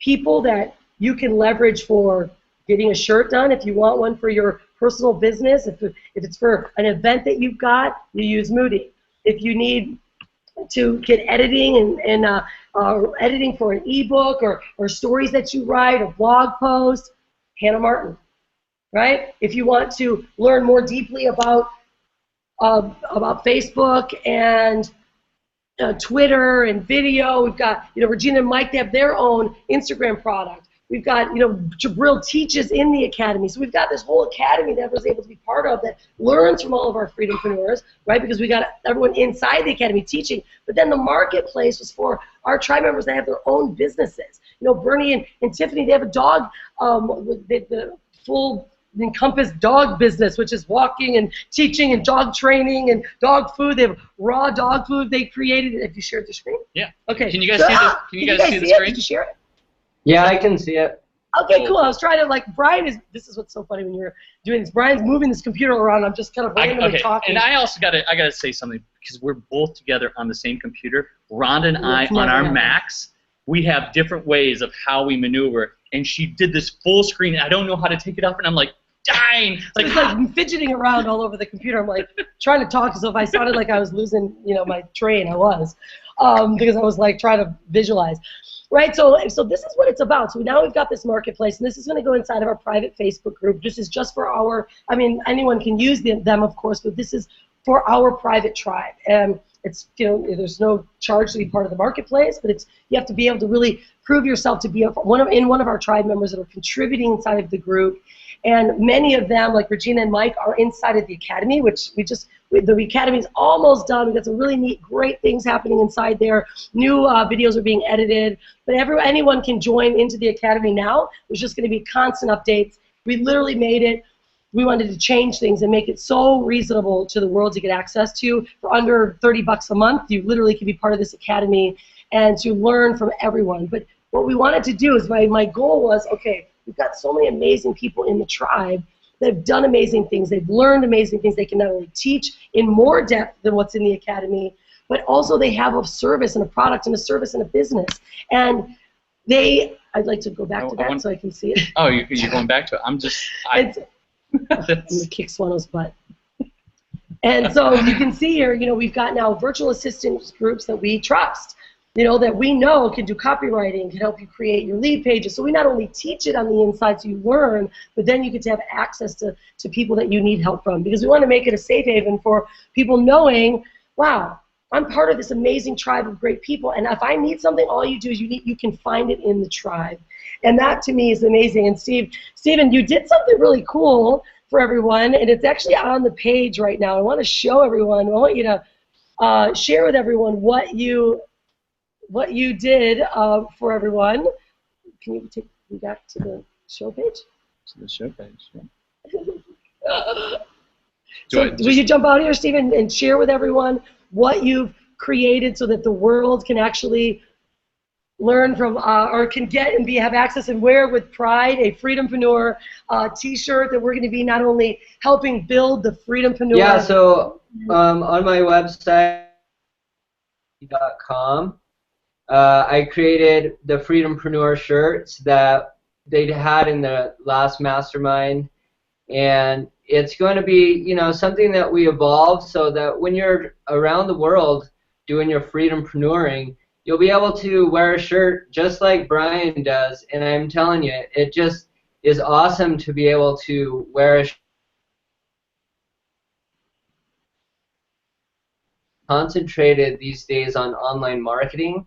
people that you can leverage for getting a shirt done if you want one for your personal business. If it's for an event that you've got, you use Moody. If you need to get editing and editing for an ebook or stories that you write, or blog posts, Hannah Martin, right? If you want to learn more deeply about Facebook and Twitter and video, we've got, you know, Regina and Mike, they have their own Instagram product. We've got, you know, Jabril teaches in the academy. So we've got this whole academy that I was able to be part of that learns from all of our Freedom-Preneurs, right? Because we got everyone inside the academy teaching. But then the marketplace was for our tribe members that have their own businesses. You know, Bernie and Tiffany, they have a dog, the full encompass dog business, which is walking and teaching and dog training and dog food. They have raw dog food they created. Have you shared the screen? Yeah. Okay. Can you guys see the? Can you guys see the screen? Did you share it? Yeah, I can see it. Okay, cool. I was trying to, like, this is what's so funny when you're doing this. Brian's moving this computer around. I'm just kind of randomly talking. And I also gotta say something, because we're both together on the same computer. Rhonda and I, on our Macs, we have different ways of how we maneuver. And she did this full screen, and I don't know how to take it up, and I'm like dying. Like, it's like fidgeting around all over the computer. I'm like trying to talk as if I sounded like I was losing, you know, my train. I was, because I was like trying to visualize. Right, so this is what it's about. So now we've got this marketplace, and this is going to go inside of our private Facebook group. This is just for our, I mean, anyone can use them, of course, but this is for our private tribe. And it's, you know, there's no charge to be part of the marketplace, but it's, you have to be able to really prove yourself to be one of our tribe members that are contributing inside of the group. And many of them, like Regina and Mike, are inside of the academy, which the academy's almost done. We've got some really neat, great things happening inside there. New videos are being edited. But anyone can join into the academy now. There's just going to be constant updates. We literally made it we wanted to change things and make it so reasonable to the world to get access to. For under $30 a month, you literally can be part of this academy and to learn from everyone. But what we wanted to do is, my goal was, okay, we've got so many amazing people in the tribe that have done amazing things. They've learned amazing things. They can not only teach in more depth than what's in the academy, but also they have a service and a product and a service and a business. And I'd like to go back to that so I can see it. Oh, you're going back to it. I'm going to kick Swano's butt. And so you can see here, we've got now virtual assistance groups that we trust, that we know can do copywriting, can help you create your lead pages. So we not only teach it on the inside so you learn, but then you get to have access to people that you need help from, because we want to make it a safe haven for people knowing, wow, I'm part of this amazing tribe of great people, and if I need something, all you do is you can find it in the tribe. And that to me is amazing. And Stephen, you did something really cool for everyone, and it's actually on the page right now. I want to show everyone. I want you to share with everyone what you did for everyone. Can you take me back to the show page? To the show page, yeah. So will you jump out here, Stephen, and share with everyone what you've created so that the world can actually learn from or can get and have access and wear with pride a Freedom-Preneur t-shirt that we're going to be not only helping build the Freedom-Preneur. Yeah, so on my website, .com, I created the Freedom-Preneur shirts that they had in the last mastermind, and it's going to be, something that we evolve so that when you're around the world doing your freedompreneuring, you'll be able to wear a shirt just like Brian does. And I'm telling you, it just is awesome to be able to wear a shirt. Concentrated these days on online marketing.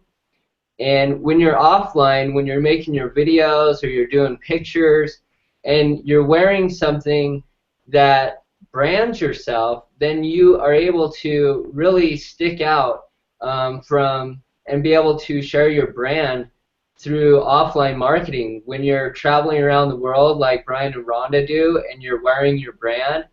And when you're offline, when you're making your videos or you're doing pictures and you're wearing something that brands yourself, then you are able to really stick out from and be able to share your brand through offline marketing. When you're traveling around the world like Brian and Rhonda do and you're wearing your brand,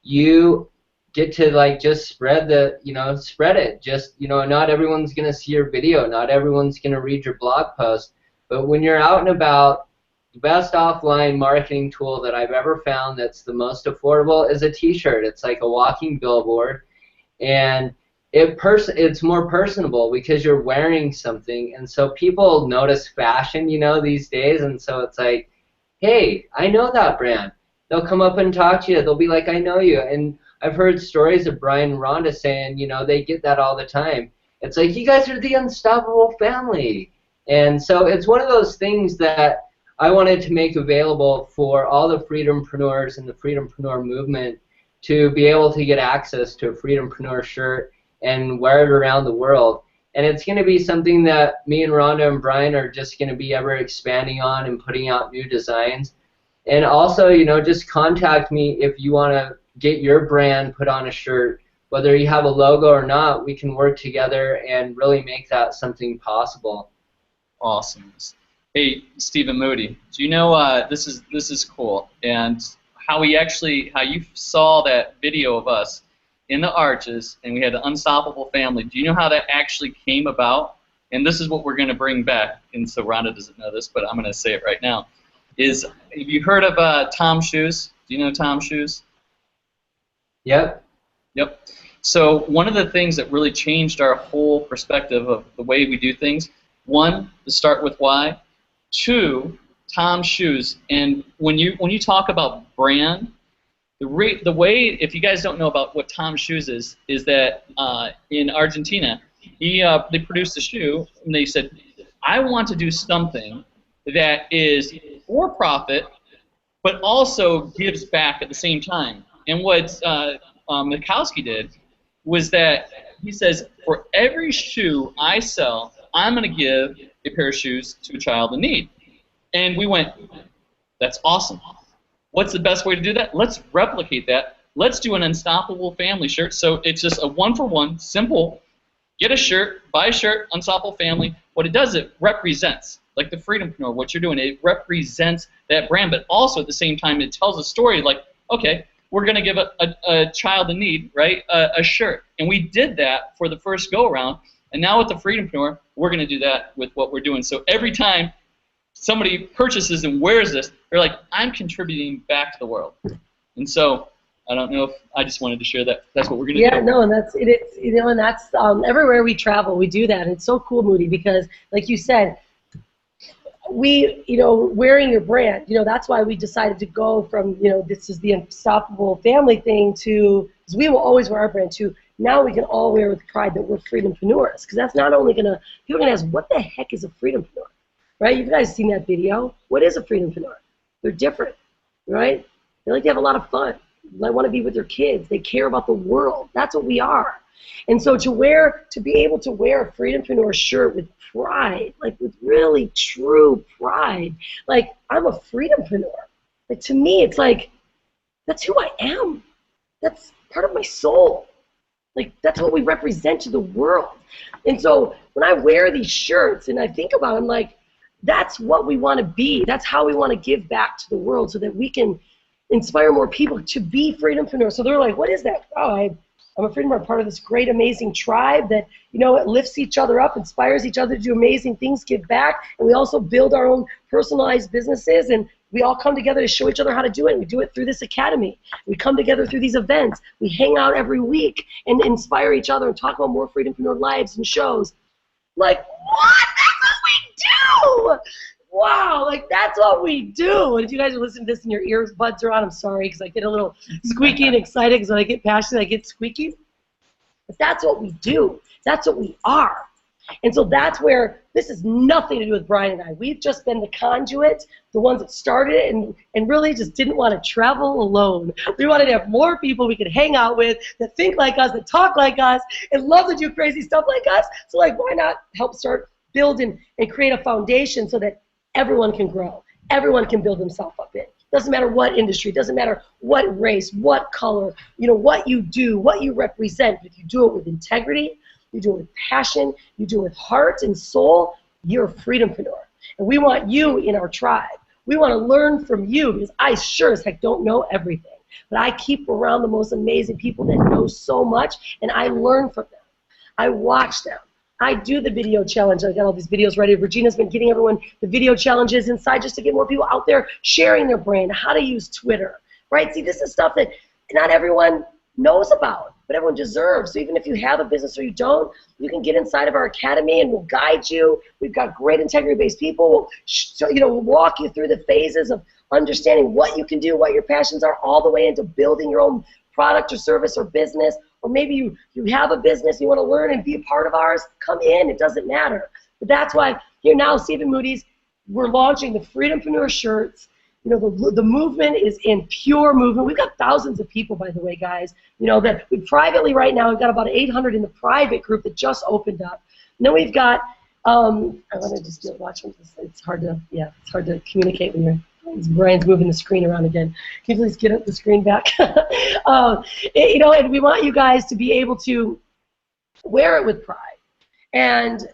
you get to just spread it. Just, not everyone's going to see your video, not everyone's going to read your blog post, but when you're out and about, the best offline marketing tool that I've ever found that's the most affordable is a t-shirt. It's like a walking billboard, and it's more personable because you're wearing something, and so people notice fashion, these days, and so it's like, hey, I know that brand. They'll come up and talk to you. They'll be like, I know you. And I've heard stories of Brian and Rhonda saying, they get that all the time. It's like, you guys are the unstoppable family. And so it's one of those things that I wanted to make available for all the Freedompreneurs and the Freedompreneur movement to be able to get access to a Freedompreneur shirt and wear it around the world. And it's going to be something that me and Rhonda and Brian are just going to be ever expanding on and putting out new designs. And also, just contact me if you want to get your brand put on a shirt. Whether you have a logo or not, we can work together and really make that something possible. Awesome. Hey, Stephen Moody, do you know this is cool, and how you saw that video of us in the arches, and we had the Unstoppable Family. Do you know how that actually came about? And this is what we're going to bring back, and so Rhonda doesn't know this, but I'm going to say it right now. Have you heard of Tom Shoes? Do you know Tom Shoes? Yep. Yep. So one of the things that really changed our whole perspective of the way we do things, one, to start with why, two, Tom Shoes. And when you talk about brand, the way, if you guys don't know about what Tom Shoes is that in Argentina, they produced a shoe, and they said, I want to do something that is for profit, but also gives back at the same time. And what Mikowski did was that he says, for every shoe I sell, I'm going to give a pair of shoes to a child in need. And we went, that's awesome. What's the best way to do that? Let's replicate that. Let's do an Unstoppable Family shirt. So it's just a one-for-one, simple, get a shirt, buy a shirt, Unstoppable Family. What it does, it represents, like the Freedompreneur, what you're doing, it represents that brand, but also at the same time it tells a story like, okay, we're going to give a child in need, right, a shirt. And we did that for the first go-around. And now with the Freedom-Preneur, we're going to do that with what we're doing. So every time somebody purchases and wears this, they're like, I'm contributing back to the world. And so I don't know if I just wanted to share that. That's what we're going to do. Yeah, no, and that's it. It's, you know, and that's everywhere we travel, we do that. And it's so cool, Moody, because like you said, we, you know, wearing your brand, you know, that's why we decided to go from, you know, this is the unstoppable family thing to, because we will always wear our brand too. Now we can all wear with pride that we're Freedom-Preneurs, because that's not only gonna, people are gonna ask, what the heck is a Freedom-Preneur, right? You guys seen that video? What is a Freedom-Preneur? They're different, right? They like to have a lot of fun. They want to be with their kids. They care about the world. That's what we are. And so to be able to wear a Freedom-Preneur shirt with pride, like with really true pride, like I'm a Freedom-Preneur. Like to me, it's like, that's who I am. That's part of my soul. Like that's what we represent to the world. And so when I wear these shirts and I think about it, I'm like, that's what we want to be. That's how we want to give back to the world so that we can inspire more people to be Freedom-Preneurs. So they're like, what is that? Oh, I'm a Freedom-Preneur, part of this great, amazing tribe that, you know, it lifts each other up, inspires each other to do amazing things, give back, and we also build our own personalized businesses, and we all come together to show each other how to do it. We do it through this academy. We come together through these events. We hang out every week and inspire each other and talk about more Freedom-Preneur lives and shows. Like, what? That's what we do! Wow, like that's what we do. And if you guys are listening to this and your earbuds are on, I'm sorry because I get a little squeaky and excited because when I get passionate, I get squeaky. But that's what we do. That's what we are. And so that's where this has nothing to do with Brian and I. We've just been the conduit, the ones that started it, and really just didn't want to travel alone. We wanted to have more people we could hang out with that think like us, that talk like us, and love to do crazy stuff like us. So like, why not help start building and create a foundation so that everyone can grow. Everyone can build themselves up in. Doesn't matter what industry, doesn't matter what race, what color, you know, what you do, what you represent. If you do it with integrity, you do it with passion, you do it with heart and soul, you're a Freedom-Preneur. And we want you in our tribe. We want to learn from you because I sure as heck don't know everything. But I keep around the most amazing people that know so much, and I learn from them. I watch them. I do the video challenge. I got all these videos ready. Regina's been getting everyone the video challenges inside just to get more people out there sharing their brand, how to use Twitter, right? See, this is stuff that not everyone knows about, but everyone deserves. So even if you have a business or you don't, you can get inside of our academy and we'll guide you. We've got great integrity-based people. We'll walk you through the phases of understanding what you can do, what your passions are, all the way into building your own product or service or business. Or maybe you have a business, you want to learn and be a part of ours, come in, it doesn't matter. But that's why here now, Stephen Moody's, we're launching the Freedom-Preneur shirts. You know, the movement is in pure movement. We've got thousands of people, by the way, guys, you know, that we privately right now, we've got about 800 in the private group that just opened up. And then we've got, I want to just watch this. It's hard to communicate when you're, Brian's moving the screen around again. Can you please get the screen back? You know, and we want you guys to be able to wear it with pride and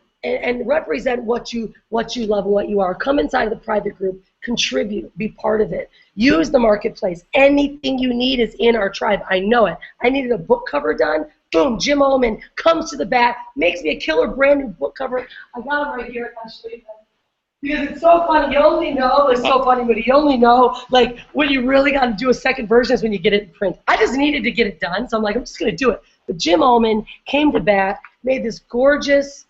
represent what you love and what you are. Come inside of the private group, contribute, be part of it. Use the marketplace. Anything you need is in our tribe. I know it. I needed a book cover done. Boom, Jim Oman comes to the back, makes me a killer brand new book cover. I got him right here. I'll show you that. Because it's so funny, you only know, it's so funny, but you only know, like, when you really got to do a second version is when you get it in print. I just needed to get it done, so I'm like, I'm just going to do it. But Jim Oman came to bat, made this gorgeous,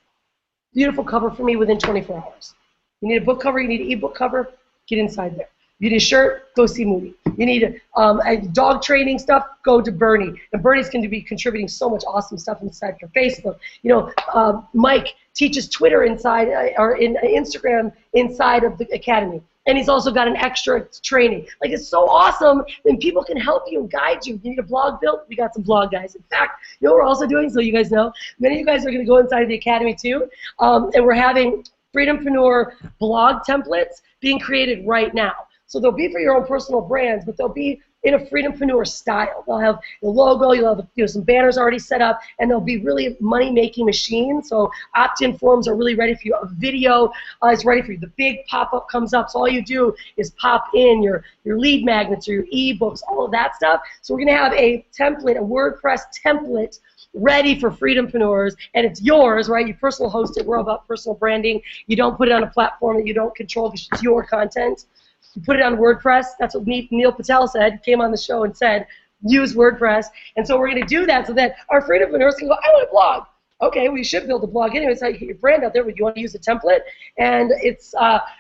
beautiful cover for me within 24 hours. You need a book cover, you need an e-book cover, get inside there. You need a shirt, go see Moody. You need a dog training stuff, go to Bernie. And Bernie's going to be contributing so much awesome stuff inside for Facebook. You know, Mike teaches Twitter inside, or in Instagram inside of the academy. And he's also got an extra training. Like, it's so awesome, and people can help you and guide you. You need a blog built? We got some blog guys. In fact, you know what we're also doing, so you guys know? Many of you guys are going to go inside of the academy too, and we're having Freedom-Preneur blog templates being created right now. So they'll be for your own personal brands, but they'll be in a Freedom-Preneur style. They'll have the logo, you'll have some banners already set up, and they'll be really money-making machines. So opt-in forms are really ready for you. A video is ready for you. The big pop-up comes up, so all you do is pop in your lead magnets or your ebooks, all of that stuff. So we're going to have a template, a WordPress template ready for Freedom-Preneurs, and it's yours, right? You personal host it. We're all about personal branding. You don't put it on a platform that you don't control because it's your content. You put it on WordPress. That's what Neil Patel said. Came on the show and said, use WordPress. And so we're going to do that so that our Freedom-Preneurs can go, I want a blog. Okay, well, you should build a blog anyway. It's how you get your brand out there, but you want to use a template. And it's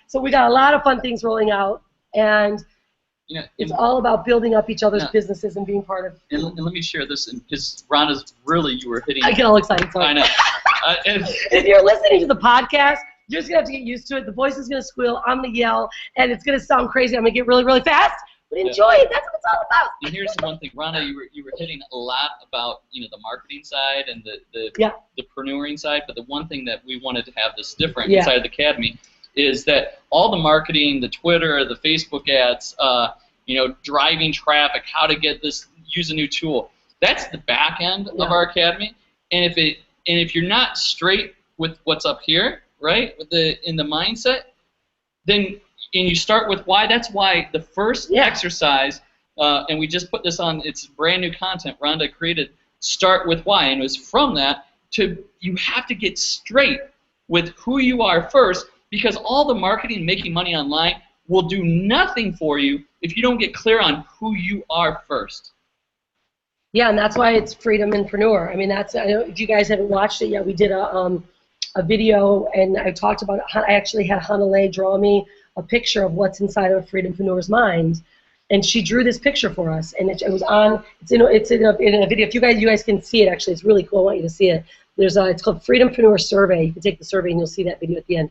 so we got a lot of fun things rolling out, and it's all about building up each other's businesses and being part of. And let me share this, because Rhonda's really, you were hitting. I get all excited. Sorry. I know. If you're listening to the podcast, you're just gonna have to get used to it. The voice is gonna squeal. I'm gonna yell, and it's gonna sound crazy. I'm gonna get really, really fast. But enjoy it. That's what it's all about. And here's the one thing, Rhonda, you were hitting a lot about the marketing side and the preneuring side. But the one thing that we wanted to have this different inside the academy is that all the marketing, the Twitter, the Facebook ads, driving traffic, how to get this, use a new tool. That's the back end of our academy. And if you're not straight with what's up here, right, in the mindset, then and you start with why. That's why the first exercise, and we just put this on. It's brand new content. Rhonda created. Start with why, and it was from that to you have to get straight with who you are first, because all the marketing, making money online will do nothing for you if you don't get clear on who you are first. Yeah, and that's why it's Freedom-Preneur. I mean, I know if you guys haven't watched it yet, we did a video, and I talked about it. I actually had Hanalei draw me a picture of what's inside of a Freedom-Preneur's mind, and she drew this picture for us, and it's in a video. If you guys can see it, actually, it's really cool. I want you to see it. It's called Freedom-Preneur Survey. You can take the survey and you'll see that video at the end.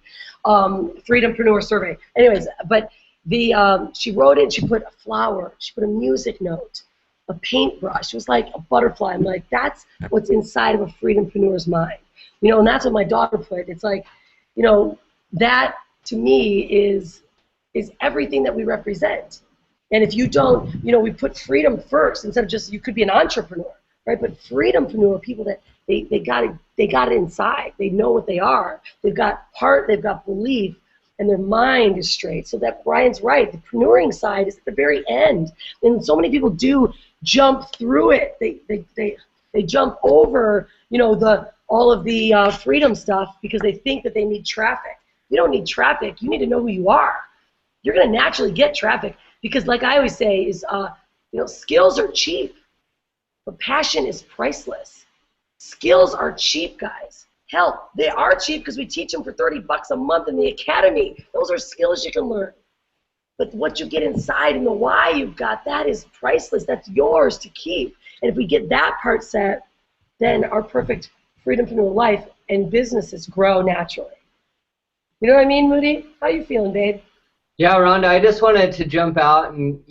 Freedom-Preneur Survey. Anyways, but she wrote it. She put a flower. She put a music note, a paintbrush. It was like a butterfly. I'm like, that's what's inside of a Freedom-Preneur's mind. And that's what my daughter put. It's like, that to me is everything that we represent. And if you don't, we put freedom first instead of just, you could be an entrepreneur, right? But Freedom-Preneur, people that they got it inside. They know what they are. They've got heart, they've got belief, and their mind is straight. So that Brian's right. The preneuring side is at the very end. And so many people do jump through it. They jump over, all of the freedom stuff because they think that they need traffic. You don't need traffic. You need to know who you are. You're going to naturally get traffic because, like I always say, is skills are cheap, but passion is priceless. Skills are cheap, guys. Hell, they are cheap because we teach them for $30 a month in the academy. Those are skills you can learn. But what you get inside and the why you've got, that is priceless. That's yours to keep. And if we get that part set, then our perfect Freedom-Preneur life and businesses grow naturally. You know what I mean, Moody? How you feeling, babe? Yeah, Rhonda, I just wanted to jump out and,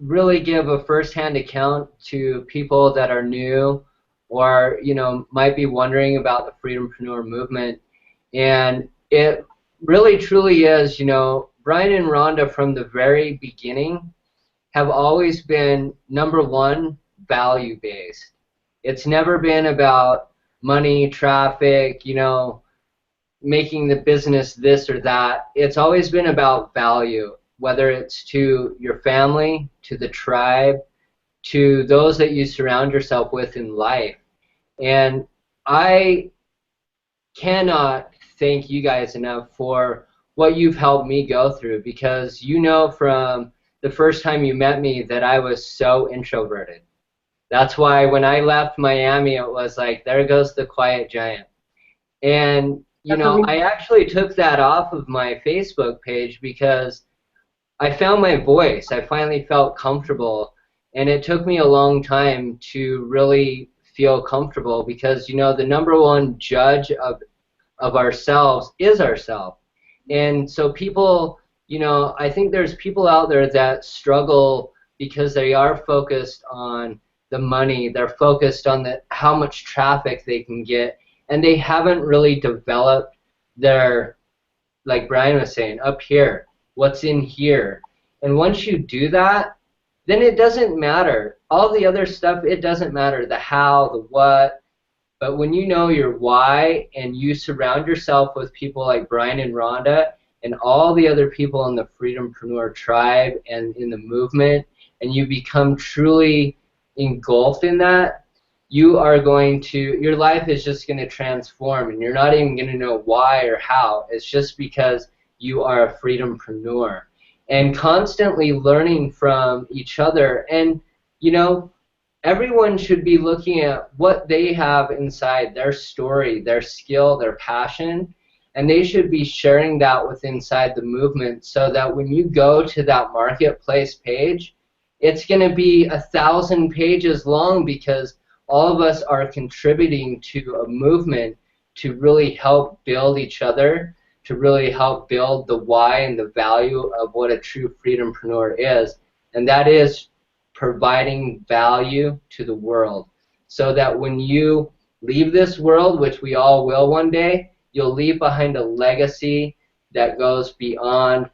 really give a first-hand account to people that are new or, might be wondering about the Freedom-Preneur movement. And it really, truly is, Brian and Rhonda from the very beginning have always been, number one, value-based. It's never been about money, traffic, making the business this or that. It's always been about value, whether it's to your family, to the tribe, to those that you surround yourself with in life. And I cannot thank you guys enough for what you've helped me go through, because from the first time you met me that I was so introverted. That's why when I left Miami, it was like, there goes the quiet giant. And I actually took that off of my Facebook page because I found my voice. I finally felt comfortable, and it took me a long time to really feel comfortable because, the number one judge of ourselves is ourselves. And so people, I think there's people out there that struggle because they are focused on the money. They're focused on how much traffic they can get. And they haven't really developed their, like Brian was saying, up here, what's in here. And once you do that, then it doesn't matter. All the other stuff, it doesn't matter, the how, the what. But when you know your why and you surround yourself with people like Brian and Rhonda and all the other people in the Freedom-Preneur tribe and in the movement, and you become truly engulfed in that, you are going to, your life is just going to transform, and you're not even going to know why or how. It's just because you are a Freedom-Preneur. And constantly learning from each other. And, you know, everyone should be looking at what they have inside, their story, their skill, their passion, and they should be sharing that with inside the movement, so that when you go to that marketplace page, it's going to be 1,000 pages long, because all of us are contributing to a movement to really help build each other, to really help build the why and the value of what a true Freedom-Preneur is, and that is providing value to the world, so that when you leave this world, which we all will one day, you'll leave behind a legacy that goes beyond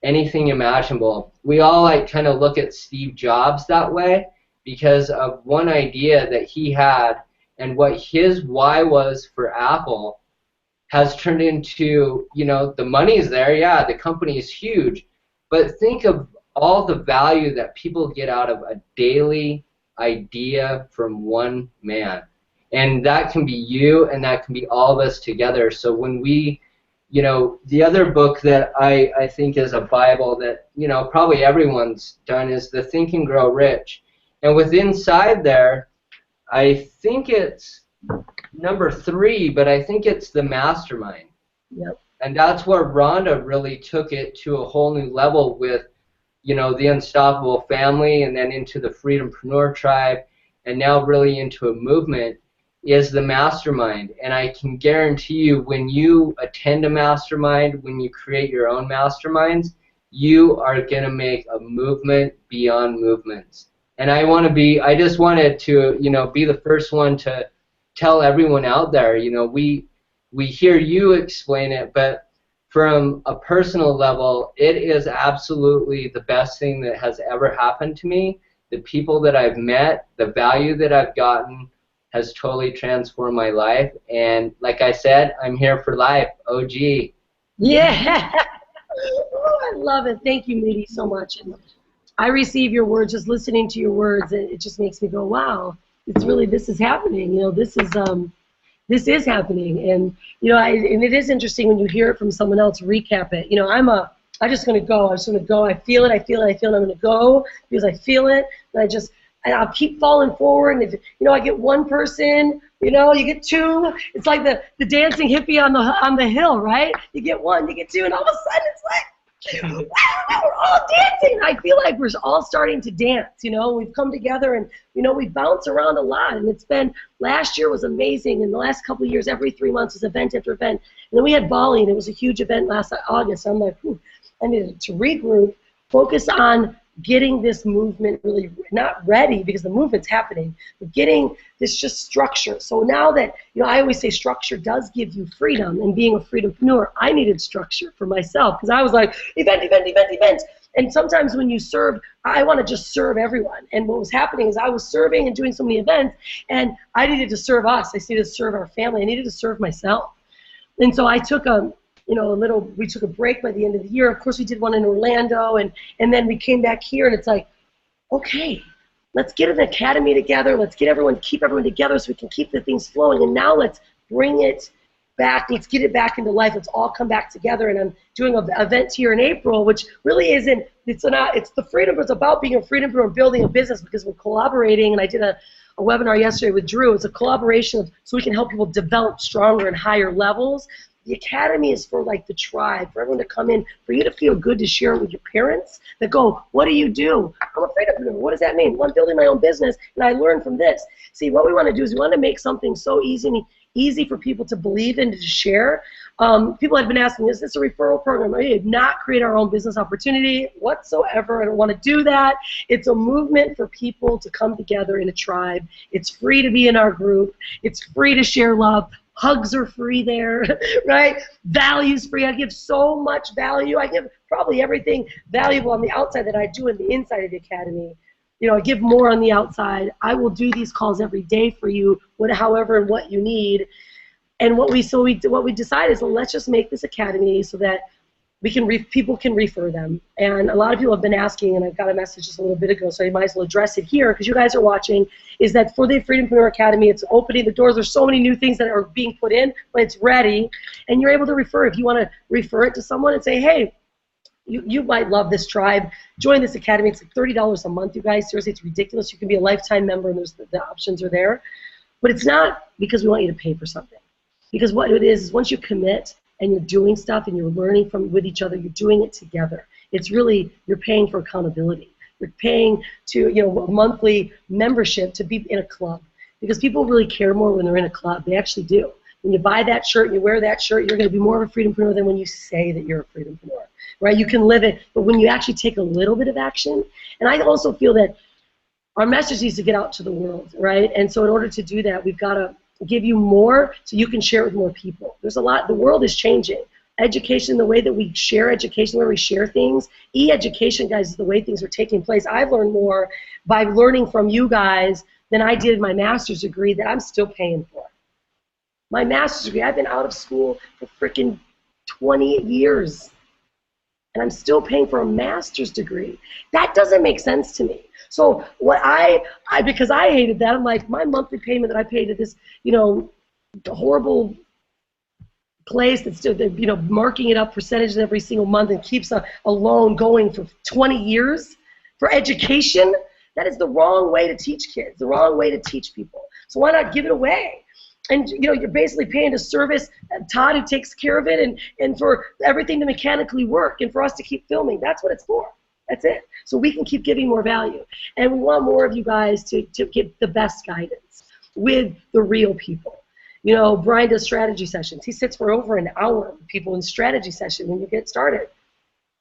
anything imaginable. We all kind of look at Steve Jobs that way, because of one idea that he had, and what his why was for Apple has turned into, you know, the money's there, yeah, the company is huge, but think of all the value that people get out of a daily idea from one man. And that can be you, and that can be all of us together. So when we, you know, the other book that I think is a Bible that, you know, probably everyone's done is the Think and Grow Rich. And with inside there, I think it's number 3, but I think it's the mastermind. Yep. And that's where Rhonda really took it to a whole new level with, you know, the Unstoppable Family, and then into the Freedom-Preneur tribe, and now really into a movement, is the mastermind. And I can guarantee you, when you attend a mastermind, when you create your own masterminds, you are going to make a movement beyond movements. And I just wanted to, you know, be the first one to tell everyone out there, you know, we hear you explain it, but from a personal level, it is absolutely the best thing that has ever happened to me. The people that I've met, the value that I've gotten has totally transformed my life. And like I said, I'm here for life. OG. Yeah. Oh, I love it. Thank you, Moody, so much. And I receive your words, just listening to your words, and it just makes me go, wow, it's really, this is happening. You know, this is happening. And, you know, and it is interesting when you hear it from someone else recap it. You know, I'm just going to go. I feel it. I'm going to go because I feel it. And I'll keep falling forward. And if, you know, I get one person, you know, you get two. It's like the dancing hippie on the hill, right? You get one, you get two, and all of a sudden it's like, wow, we're all dancing. I feel like we're all starting to dance, you know. We've come together, and, you know, we bounce around a lot. And it's been, last year was amazing. And the last couple of years, every 3 months was event after event. And then we had Bali, and it was a huge event last August. So I'm like, I needed to regroup, focus on getting this movement really not ready, because the movement's happening, but getting this just structure. So now that, you know, I always say structure does give you freedom, and being a freedompreneur, I needed structure for myself, because I was like, event. And sometimes when you serve, I want to just serve everyone. And what was happening is I was serving and doing so many events, and I needed to serve us. I needed to serve our family. I needed to serve myself. And so I took we took a break by the end of the year. Of course, we did one in Orlando, and then we came back here, and it's like, okay, let's get an academy together. Let's keep everyone together so we can keep the things flowing. And now let's bring it back. Let's get it back into life. Let's all come back together. And I'm doing an event here in April, which really isn't. It's the freedom. It's about being a freedompreneur and building a business, because we're collaborating. And I did a webinar yesterday with Drew. It's a collaboration so we can help people develop stronger and higher levels. The academy is for like the tribe, for everyone to come in, for you to feel good to share it with your parents that go, what do you do? I'm a freedompreneur. What does that mean? Well, I'm building my own business, and I learned from this. See, what we want to do is we want to make something so easy for people to believe in, to share. People have been asking, is this a referral program? We did not create our own business opportunity whatsoever. I don't want to do that. It's a movement for people to come together in a tribe. It's free to be in our group. It's free to share love. Hugs are free there, right? Value's free. I give so much value. I give probably everything valuable on the outside that I do in the inside of the academy. You know, I give more on the outside. I will do these calls every day for you, however and what you need. And what we decided is, well, let's just make this academy so that we can people can refer them. And a lot of people have been asking, and I got a message just a little bit ago, so I might as well address it here because you guys are watching, is that for the Freedom-Preneur Academy, it's opening the doors. There's so many new things that are being put in, but it's ready. And you're able to refer. If you want to refer it to someone and say, hey, you might love this tribe, join this academy. It's like $30 a month, you guys. Seriously, it's ridiculous. You can be a lifetime member, and the options are there. But it's not because we want you to pay for something. Because what it is once you commit and you're doing stuff and you're learning with each other, you're doing it together. It's really, you're paying for accountability. You're paying to, you know, a monthly membership to be in a club. Because people really care more when they're in a club. They actually do. When you buy that shirt and you wear that shirt, you're going to be more of a freedompreneur than when you say that you're a freedompreneur. Right? You can live it, but when you actually take a little bit of action, and I also feel that our message needs to get out to the world, right? And so in order to do that, we've got to give you more so you can share it with more people. There's a lot, the world is changing. Education, the way that we share education, the way we share things, e-education, guys, is the way things are taking place. I've learned more by learning from you guys than I did my master's degree that I'm still paying for. My master's degree, I've been out of school for freaking 20 years. And I'm still paying for a master's degree. That doesn't make sense to me. So what because I hated that, I'm like, my monthly payment that I pay to this, you know, horrible place that's still, you know, marking it up percentages every single month and keeps a loan going for 20 years for education, that is the wrong way to teach kids, the wrong way to teach people. So why not give it away? And, you know, you're basically paying to service Todd, who takes care of it, and for everything to mechanically work, and for us to keep filming. That's what it's for. That's it. So we can keep giving more value. And we want more of you guys to get the best guidance with the real people. You know, Brian does strategy sessions. He sits for over an hour with people in strategy session when you get started.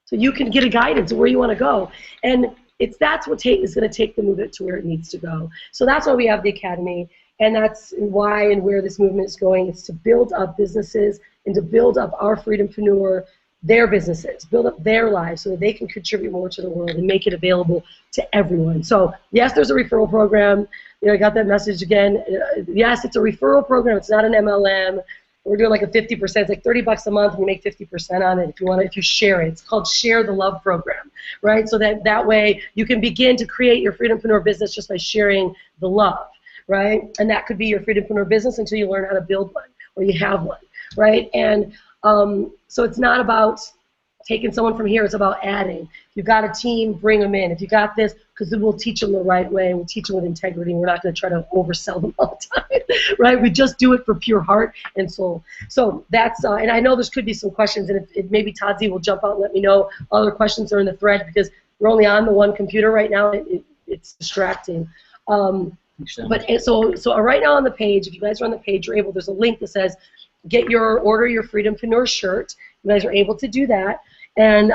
So you can get a guidance of where you want to go. And that's what is going to take the movement to where it needs to go. So that's why we have the Academy. And that's why and where this movement is going. It's to build up businesses and to build up our freedompreneur, their businesses, build up their lives so that they can contribute more to the world and make it available to everyone. So, yes, there's a referral program. You know, I got that message again. Yes, it's a referral program. It's not an MLM. We're doing like a 50%. It's like $30 a month, and you make 50% on it if you share it. It's called Share the Love Program, right? So that way you can begin to create your freedompreneur business just by sharing the love. Right? And that could be your freedompreneur business until you learn how to build one or you have one, right? And so it's not about taking someone from here, it's about adding. If you've got a team, bring them in. If you got this, because then we'll teach them the right way, we'll teach them with integrity, and we're not going to try to oversell them all the time, right? We just do it for pure heart and soul. So that's, and I know there could be some questions, and if maybe Tadzi will jump out and let me know other questions are in the thread, because we're only on the one computer right now, it's distracting. But so right now on the page, if you guys are on the page, there's a link that says order your Freedom-Preneur shirt. You guys are able to do that. And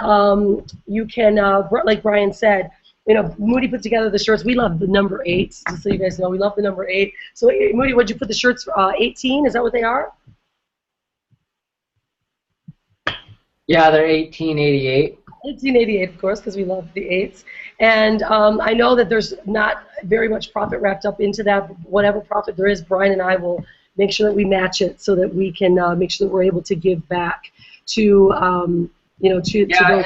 you can, like Brian said, you know, Moody put together the shirts. We love the number 8, just so you guys know. We love the number 8. So Moody, what'd you put the shirts, 18? Is that what they are? Yeah, they're 1888. 1888, of course, because we love the 8s. And I know that there's not very much profit wrapped up into that. But whatever profit there is, Brian and I will make sure that we match it so that we can make sure that we're able to give back to, you know, to those.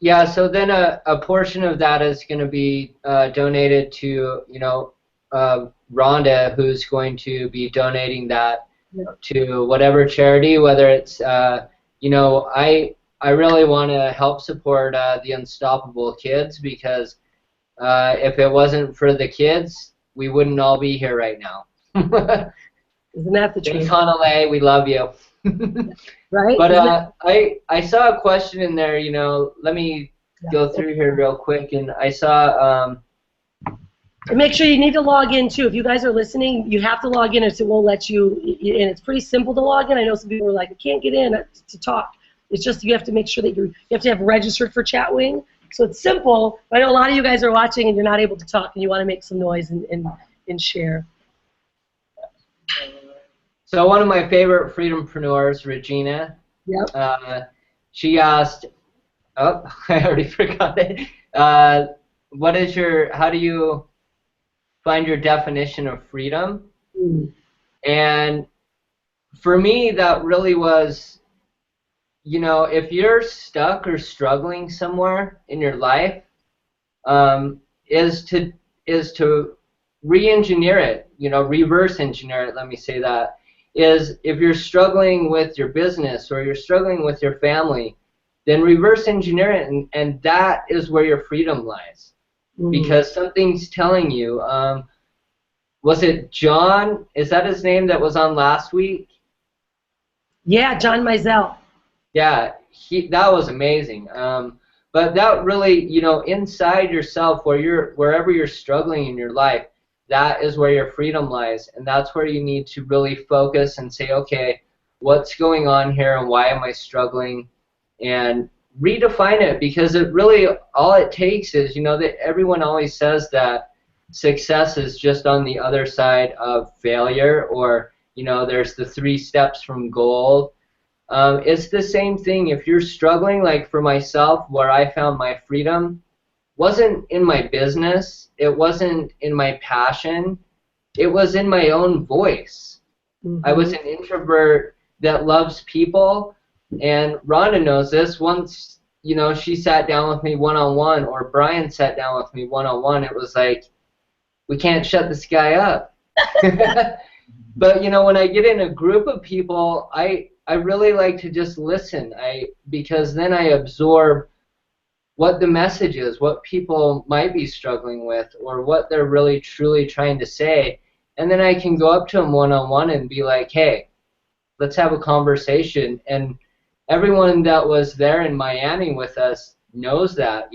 Yeah, so then a portion of that is going to be donated to, you know, Rhonda, who's going to be donating that to whatever charity, whether it's, you know, I really want to help support the Unstoppable Kids, because if it wasn't for the kids, we wouldn't all be here right now. Isn't that the truth? Conalay, we love you. Right? But I saw a question in there, you know, let me go through here real quick, and I saw... and make sure you need to log in, too. If you guys are listening, you have to log in, or it won't let you, and it's pretty simple to log in. I know some people are like, I can't get in to talk. It's just you have to make sure that you have to have registered for Chatwing. So it's simple. But I know a lot of you guys are watching and you're not able to talk, and you want to make some noise and share. So one of my favorite freedompreneurs, Regina, she asked, Oh, I already forgot it. What is how do you find your definition of freedom? And for me, that really was, if you're stuck or struggling somewhere in your life, is to re-engineer it, reverse engineer it, let me say that, is if you're struggling with your business or you're struggling with your family, then reverse engineer it, and that is where your freedom lies. Because something's telling you, was it John, is that his name, that was on last week? Yeah, John Mizell. Yeah, that was amazing. But that really, inside yourself, wherever you're struggling in your life, that is where your freedom lies, and that's where you need to really focus and say, okay, what's going on here, and why am I struggling, and redefine it, because it really, all it takes is, that everyone always says that success is just on the other side of failure, or, there's the 3 steps from gold. It's the same thing. If you're struggling, like for myself, where I found my freedom wasn't in my business, it wasn't in my passion, it was in my own voice. I was an introvert that loves people, and Rhonda knows this. Once, she sat down with me one-on-one, or Brian sat down with me one-on-one, it was like, we can't shut this guy up. But, when I get in a group of people, I really like to just listen, because then I absorb what the message is, what people might be struggling with, or what they're really truly trying to say, and then I can go up to them one-on-one and be like, hey, let's have a conversation. And everyone that was there in Miami with us knows that.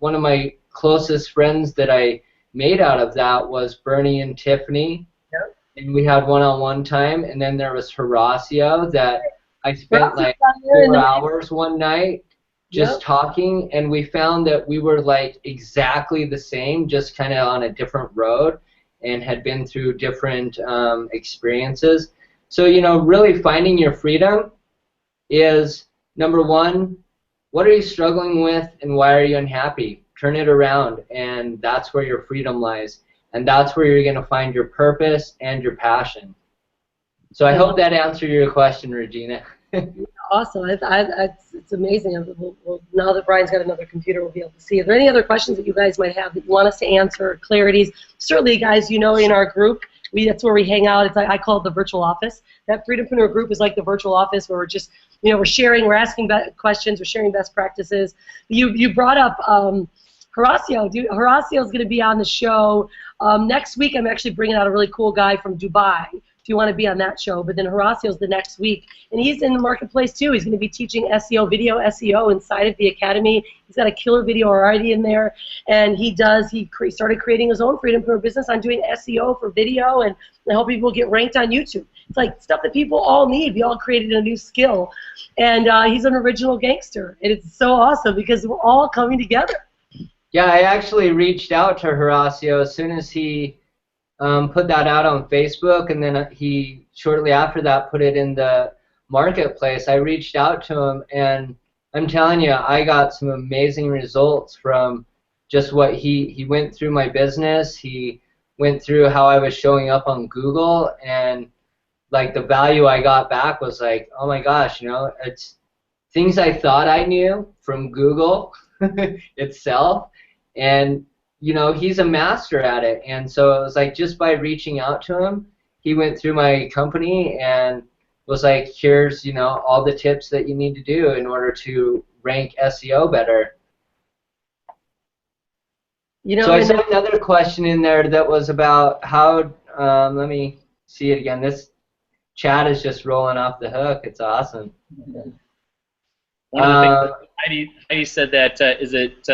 One of my closest friends that I made out of that was Bernie and Tiffany. Yep. And we had one-on-one time, and then there was Horacio that I spent like 4 hours one night just talking, and we found that we were like exactly the same, just kind of on a different road, and had been through different experiences. So, really finding your freedom is, number 1, what are you struggling with and why are you unhappy? Turn it around, and that's where your freedom lies. And that's where you're going to find your purpose and your passion. So I hope that answered your question, Regina. Awesome. It's amazing. Well, now that Brian's got another computer, we'll be able to see. Are there any other questions that you guys might have that you want us to answer, clarities? Certainly, guys, in our group, that's where we hang out. It's like, I call it the virtual office. That Freedom-Preneur group is like the virtual office where we're just, we're sharing, we're asking questions, we're sharing best practices. You brought up Horacio. Horacio is going to be on the show next week. I'm actually bringing out a really cool guy from Dubai, if you want to be on that show. But then Horacio's the next week, and he's in the marketplace too. He's going to be teaching SEO, video SEO inside of the academy. He's got a killer video already in there, and he started creating his own Freedom-Preneur business on doing SEO for video and help people get ranked on YouTube. It's like stuff that people all need. We all created a new skill, and he's an original gangster, and it's so awesome because we're all coming together. Yeah, I actually reached out to Horacio as soon as he put that out on Facebook, and then he shortly after that put it in the marketplace. I reached out to him, and I'm telling you, I got some amazing results from just what he went through my business. He went through how I was showing up on Google, and like the value I got back was like, oh my gosh, it's things I thought I knew from Google itself, and he's a master at it. And so it was like, just by reaching out to him, he went through my company and was like, here's all the tips that you need to do in order to rank SEO better. So I saw another question in there that was about how, let me see it again. This chat is just rolling off the hook. It's awesome. One of the things Heidi said that is it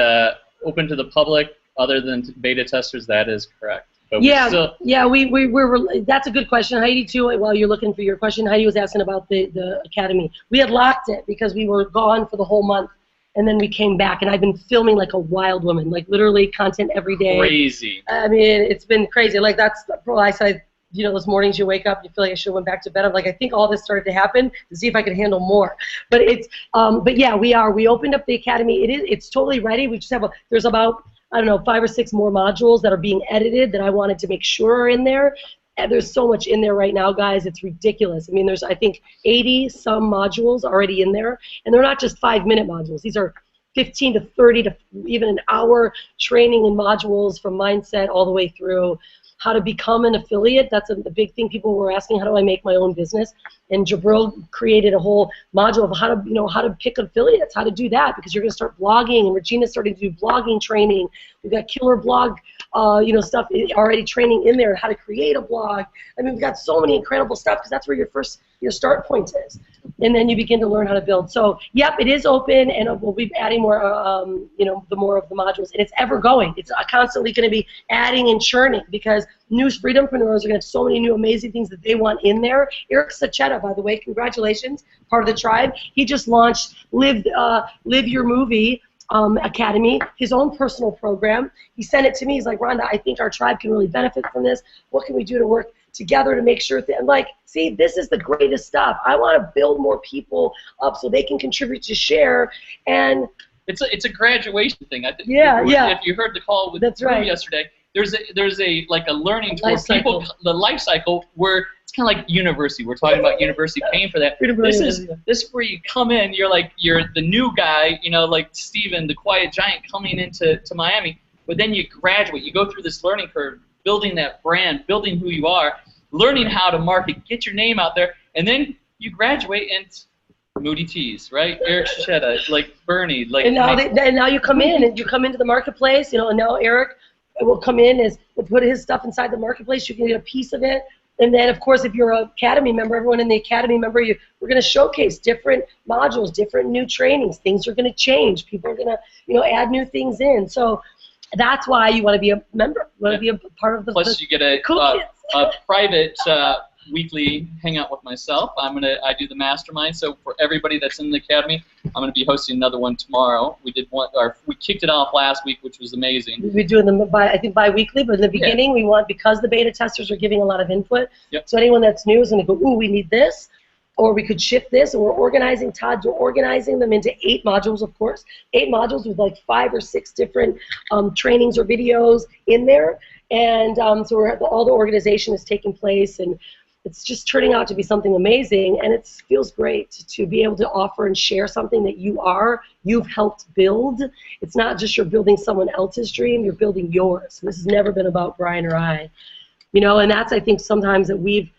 open to the public other than beta testers? That is correct. But we're that's a good question. Heidi, too, while you're looking for your question, Heidi was asking about the academy. We had locked it because we were gone for the whole month, and then we came back, and I've been filming like a wild woman, like literally content every day. Crazy. I mean, it's been crazy. Like I said, you know, those mornings you wake up, you feel like I should have went back to bed. I'm like, I think all this started to happen to see if I could handle more. But it's, but yeah, we opened up the academy. It's totally ready. We just have there's about, I don't know, 5 or 6 more modules that are being edited that I wanted to make sure are in there. And there's so much in there right now, guys. It's ridiculous. I mean, there's, I think, 80 some modules already in there, and they're not just 5-minute modules. These are 15 to 30 to even an hour training in modules from mindset all the way through how to become an affiliate. That's the big thing people were asking, how do I make my own business? And Jabril created a whole module of how to, you know, how to pick affiliates, how to do that, because you're going to start blogging, and Regina's starting to do blogging training. We've got killer blog, you know, stuff already training in there, how to create a blog. I mean, we've got so many incredible stuff because that's where your start point is. And then you begin to learn how to build. So, yep, it is open, and we'll be adding more, you know, the more of the modules. And it's ever going. It's constantly going to be adding and churning because new Freedompreneurs are going to have so many new amazing things that they want in there. Eric Sachetta, by the way, congratulations, part of the tribe. He just launched Live Your Movie Academy, his own personal program. He sent it to me. He's like, Rhonda, I think our tribe can really benefit from this. What can we do to work together to make sure I'm like, see, this is the greatest stuff. I want to build more people up so they can contribute to share. And it's a graduation thing. I think. Yeah. If you heard the call with Drew yesterday, there's a like a learning tour. People, the life cycle where it's kind of like university. We're talking about university, paying for that. This is where you come in. You're the new guy. You know, like Steven, the quiet giant, coming into Miami. But then you graduate. You go through this learning curve, building that brand, building who you are, learning how to market, get your name out there, and then you graduate and Moody Tees, right? Eric Shetta, like Bernie, like. And now you come in and you come into the marketplace, you know, and now Eric will come in will put his stuff inside the marketplace. You can get a piece of it. And then, of course, if you're an Academy member, everyone in the Academy member, we're going to showcase different modules, different new trainings. Things are going to change. People are going to, you know, add new things in. So that's why you want to be a member. You want to be a part of the Plus, you get a private weekly hangout with myself. I do the mastermind. So for everybody that's in the Academy, I'm going to be hosting another one tomorrow. We kicked it off last week, which was amazing. We're doing them I think bi-weekly, but in the beginning we want, because the beta testers are giving a lot of input. Yep. So anyone that's new is going to go, ooh, we need this, or we could shift this, and we're organizing them into 8 modules, of course. 8 modules with like 5 or 6 different trainings or videos in there, and so all the organization is taking place, and it's just turning out to be something amazing, and it feels great to be able to offer and share something that you've helped build. It's not just you're building someone else's dream, you're building yours. This has never been about Brian or I. You know, and that's, I think, sometimes that we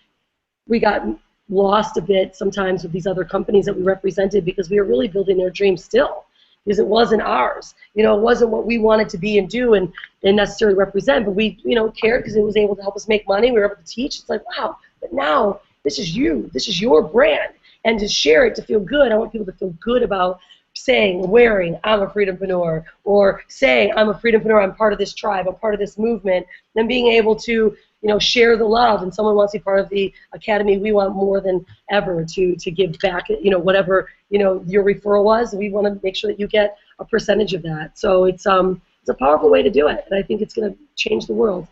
got lost a bit sometimes with these other companies that we represented because we were really building their dream still, because it wasn't ours. You know, it wasn't what we wanted to be and do and necessarily represent, but we, you know, cared because it was able to help us make money. We were able to teach. It's like, wow, but now this is you. This is your brand. And to share it, to feel good, I want people to feel good about saying, wearing, I'm a Freedom-Preneur, or saying, I'm a Freedom-Preneur, I'm part of this tribe, I'm part of this movement, and being able to, you know, share the love. And someone wants to be part of the Academy, we want more than ever to give back, you know, whatever, you know, your referral was. We want to make sure that you get a percentage of that. So it's a powerful way to do it, and I think it's going to change the world,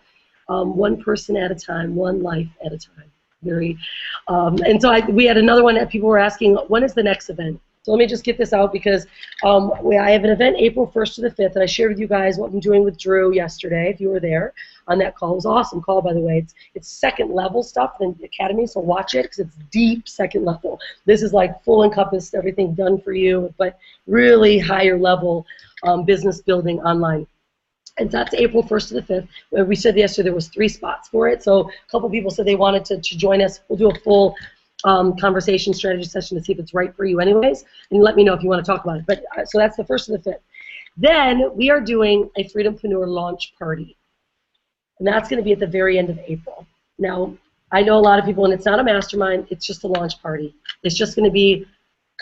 one person at a time, one life at a time. And so we had another one that people were asking, when is the next event? So let me just get this out because I have an event April 1st to the 5th, and I shared with you guys what I'm doing with Drew yesterday, if you were there on that call. It was an awesome call, by the way. It's second level stuff in the Academy, so watch it because it's deep second level. This is like full encompassed, everything done for you, but really higher level business building online. And that's April 1st to the 5th. We said yesterday there was 3 spots for it, so a couple people said they wanted to join us. We'll do a full conversation strategy session to see if it's right for you anyways, and let me know if you want to talk about it. But so that's the 1st to the 5th. Then we are doing a Freedom-Preneur launch party, and that's going to be at the very end of April. Now, I know a lot of people, and it's not a mastermind, it's just a launch party. It's just going to be,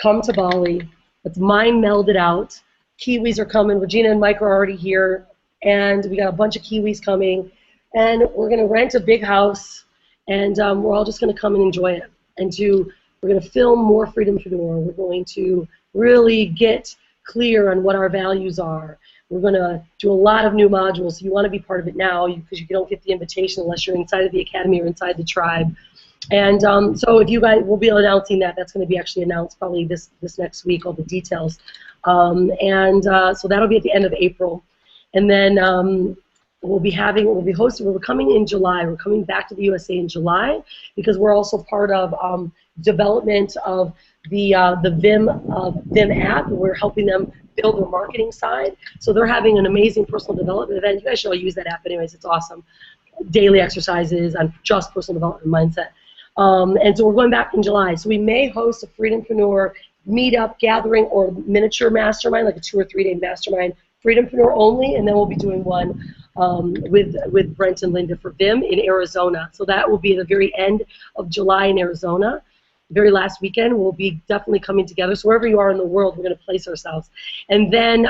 come to Bali, let's mind meld it out. Kiwis are coming, Regina and Mike are already here, and we got a bunch of Kiwis coming, and we're going to rent a big house, and we're all just going to come and enjoy it. And we're going to film more Freedom-Preneur. We're going to really get clear on what our values are. We're going to do a lot of new modules. So you want to be part of it now because you don't get the invitation unless you're inside of the academy or inside the tribe. And so if you guys, we'll be announcing that. That's going to be actually announced probably this next week, all the details. So that'll be at the end of April. And then we'll be hosting, we're coming in July. We're coming back to the USA in July because we're also part of development of the Vim app. We're helping them build their marketing side. So they're having an amazing personal development event. You guys should all use that app anyways. It's awesome. Daily exercises on just personal development mindset. And so we're going back in July. So we may host a Freedom-Preneur meetup, gathering, or miniature mastermind, like a 2 or 3 day mastermind, Freedom-Preneur only, and then we'll be doing one with Brent and Linda for Vim in Arizona. So that will be the very end of July in Arizona. The very last weekend, we'll be definitely coming together. So wherever you are in the world, we're going to place ourselves. And then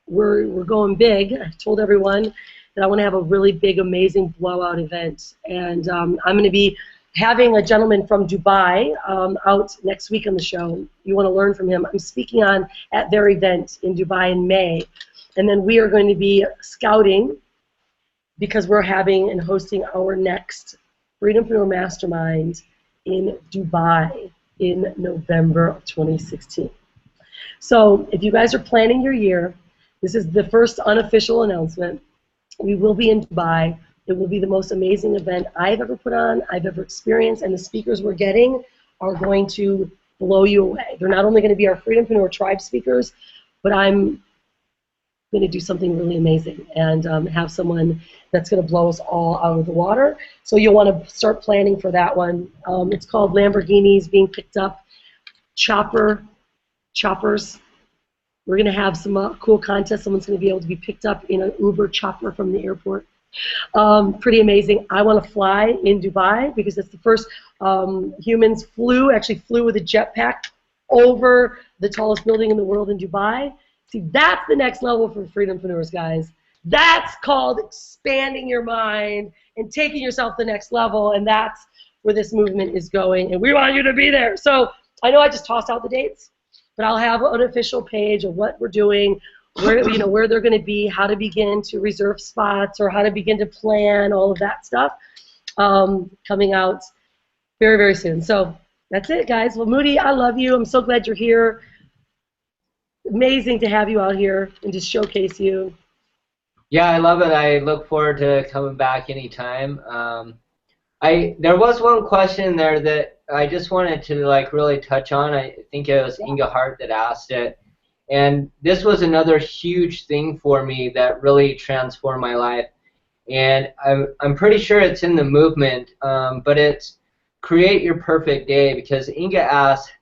we're going big. I told everyone that I want to have a really big, amazing blowout event. And I'm going to be having a gentleman from Dubai out next week on the show. You want to learn from him. I'm speaking at their event in Dubai in May. And then we are going to be scouting because we're having and hosting our next Freedom-Preneur Mastermind in Dubai in November of 2016. So if you guys are planning your year, this is the first unofficial announcement. We will be in Dubai. It will be the most amazing event I've ever put on, I've ever experienced, and the speakers we're getting are going to blow you away. They're not only going to be our Freedom-Preneur Tribe speakers, but I'm going to do something really amazing and have someone that's going to blow us all out of the water. So you'll want to start planning for that one. It's called Lamborghinis Being Picked Up, Choppers. We're going to have some cool contests. Someone's going to be able to be picked up in an Uber chopper from the airport. Pretty amazing. I want to fly in Dubai because it's the first humans actually flew with a jetpack over the tallest building in the world in Dubai. See, that's the next level for Freedompreneurs, guys. That's called expanding your mind and taking yourself to the next level, and that's where this movement is going, and we want you to be there. So I know I just tossed out the dates, but I'll have an official page of what we're doing, where they're going to be, how to begin to reserve spots, or how to begin to plan, all of that stuff coming out very, very soon. So that's it, guys. Well, Moody, I love you. I'm so glad you're here. Amazing to have you out here and to showcase you. Yeah, I love it. I look forward to coming back anytime. There was one question there that I just wanted to really touch on. I think it was Inga Hart that asked it. And this was another huge thing for me that really transformed my life. And I'm pretty sure it's in the movement, but it's create your perfect day, because Inga asked,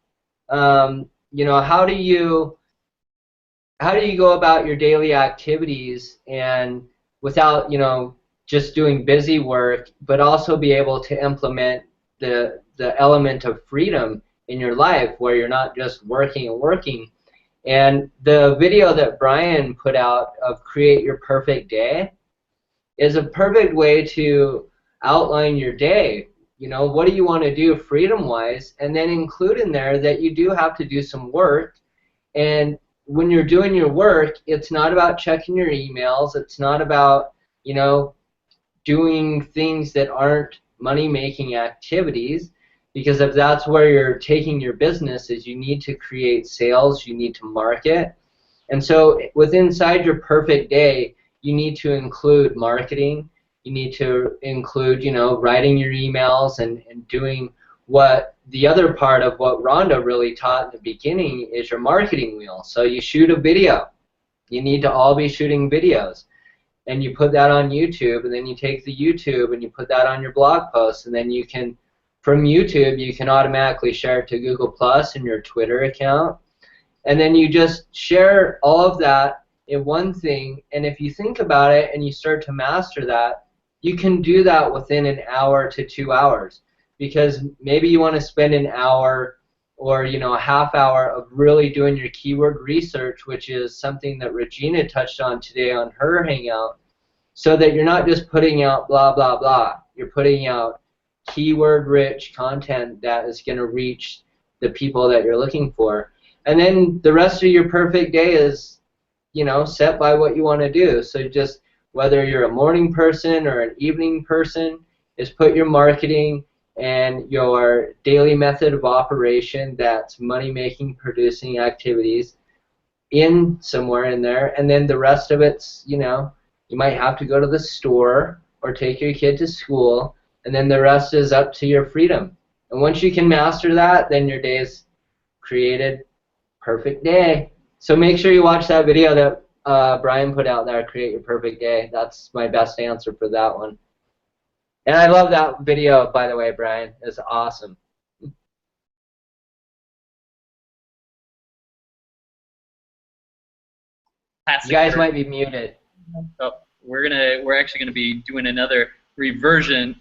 how do you go about your daily activities and without, just doing busy work, but also be able to implement the element of freedom in your life where you're not just working and working. And the video that Brian put out of Create Your Perfect Day is a perfect way to outline your day. What do you want to do freedom-wise, and then include in there that you do have to do some work. And when you're doing your work, it's not about checking your emails. It's not about, doing things that aren't money-making activities, because if that's where you're taking your business, is you need to create sales, you need to market. And so inside your perfect day, you need to include marketing. You need to include, writing your emails and doing what the other part of what Rhonda really taught in the beginning is your marketing wheel. So you shoot a video. You need to all be shooting videos. And you put that on YouTube, and then you take the YouTube and you put that on your blog post, and then you can, from YouTube, you can automatically share it to Google Plus and your Twitter account. And then you just share all of that in one thing, and if you think about it and you start to master that, you can do that within an hour to 2 hours. Because maybe you want to spend an hour or a half hour of really doing your keyword research, which is something that Regina touched on today on her hangout, so that you're not just putting out blah, blah, blah. You're putting out keyword-rich content that is going to reach the people that you're looking for. And then the rest of your perfect day is, set by what you want to do. So just whether you're a morning person or an evening person, is put your marketing and your daily method of operation, that's money-making, producing activities, in somewhere in there, and then the rest of it's, you might have to go to the store or take your kid to school, and then the rest is up to your freedom. And once you can master that, then your day's created. Perfect day. So make sure you watch that video that Brian put out there, Create Your Perfect Day. That's my best answer for that one. And I love that video, by the way, Brian. It's awesome. You guys might be muted. Oh, we're actually gonna be doing another version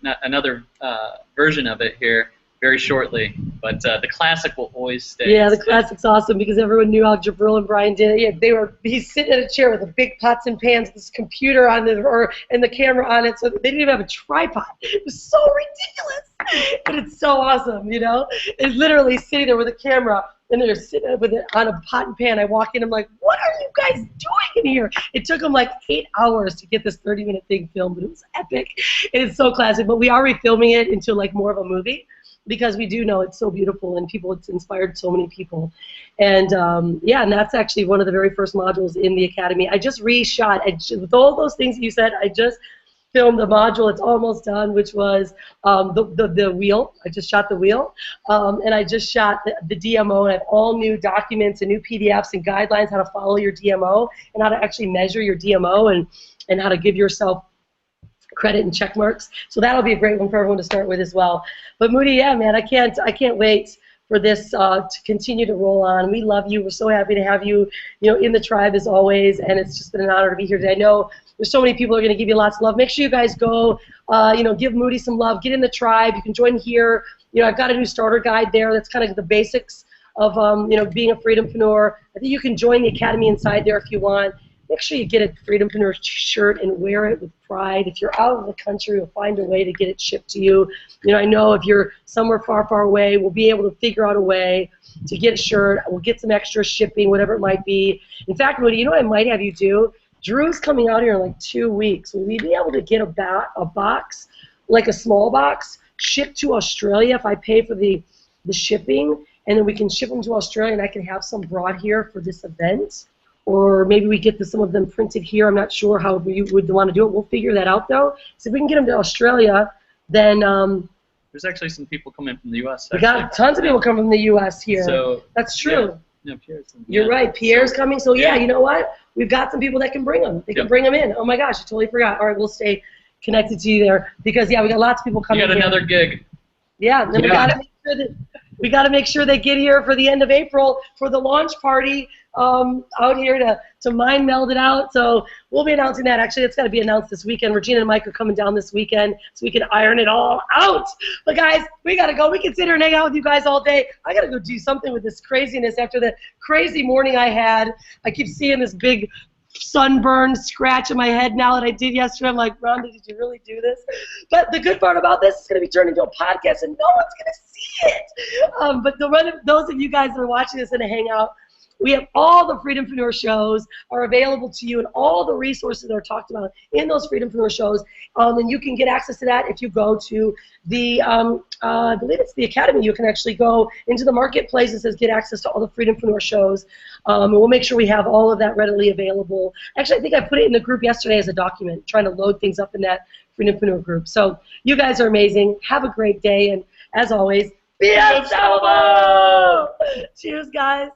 of it here very shortly. But the classic will always stay. Yeah, the classic's awesome because everyone knew how Jabril and Brian did it. Yeah, he's sitting in a chair with a big pots and pans, this computer on it, and the camera on it, so they didn't even have a tripod. It was so ridiculous, but it's so awesome, It's literally sitting there with a camera, and they're sitting with it on a pot and pan. I walk in, I'm like, what are you guys doing in here? It took them like 8 hours to get this 30-minute thing filmed, but it was epic. It's so classic, but we are refilming it into like more of a movie, because we do know it's so beautiful and it's inspired so many people. And yeah, and that's actually one of the very first modules in the Academy. I just reshot, with all those things that you said, I just filmed the module, it's almost done, which was the wheel. I just shot the wheel. And I just shot the DMO, and I have all new documents and new PDFs and guidelines how to follow your DMO and how to actually measure your DMO and how to give yourself credit and check marks. So that'll be a great one for everyone to start with as well. But Moody, yeah, man, I can't wait for this to continue to roll on. We love you. We're so happy to have you, in the tribe as always, and it's just been an honor to be here today. I know there's so many people who are going to give you lots of love. Make sure you guys go, give Moody some love. Get in the tribe. You can join here. I've got a new starter guide there. That's kind of the basics of, being a Freedom-Preneur. I think you can join the Academy inside there if you want. Make sure you get a Freedom-Preneur shirt and wear it with pride. If you're out of the country, we'll find a way to get it shipped to you. I know if you're somewhere far, far away, we'll be able to figure out a way to get a shirt. We'll get some extra shipping, whatever it might be. In fact, Moody, what I might have you do? Drew's coming out here in like 2 weeks. Will we be able to get a box, like a small box, shipped to Australia if I pay for the shipping, and then we can ship them to Australia and I can have some brought here for this event? Or maybe we get some of them printed here. I'm not sure how you would want to do it. We'll figure that out, though. So if we can get them to Australia, then... there's actually some people coming from the U.S. We got tons of people coming from the U.S. here. So, that's true. Yeah, Pierre's You're right. Pierre's coming. So, yeah, you know what? We've got some people that can bring them. They can bring them in. Oh, my gosh, I totally forgot. All right, we'll stay connected to you there. Because, yeah, we got lots of people coming here. You got another gig. Yeah, then we got to make sure that... We got to make sure they get here for the end of April for the launch party out here to mind meld it out. So we'll be announcing that. Actually, it's got to be announced this weekend. Regina and Mike are coming down this weekend so we can iron it all out. But guys, we got to go. We can sit here and hang out with you guys all day. I got to go do something with this craziness after the crazy morning I had. I keep seeing this big sunburn scratch in my head now that I did yesterday. I'm like, Rhonda, did you really do this? But the good part about this is going to be turned into a podcast and no one's going to see it. But those of you guys that are watching this in a hangout, we have all the Freedom-Preneur shows are available to you, and all the resources that are talked about in those Freedom-Preneur shows. And you can get access to that if you go to the, I believe it's the Academy. You can actually go into the marketplace and says get access to all the Freedom-Preneur shows. And we'll make sure we have all of that readily available. Actually, I think I put it in the group yesterday as a document, trying to load things up in that Freedom-Preneur group. So you guys are amazing. Have a great day, and as always, be unstoppable! Cheers, guys.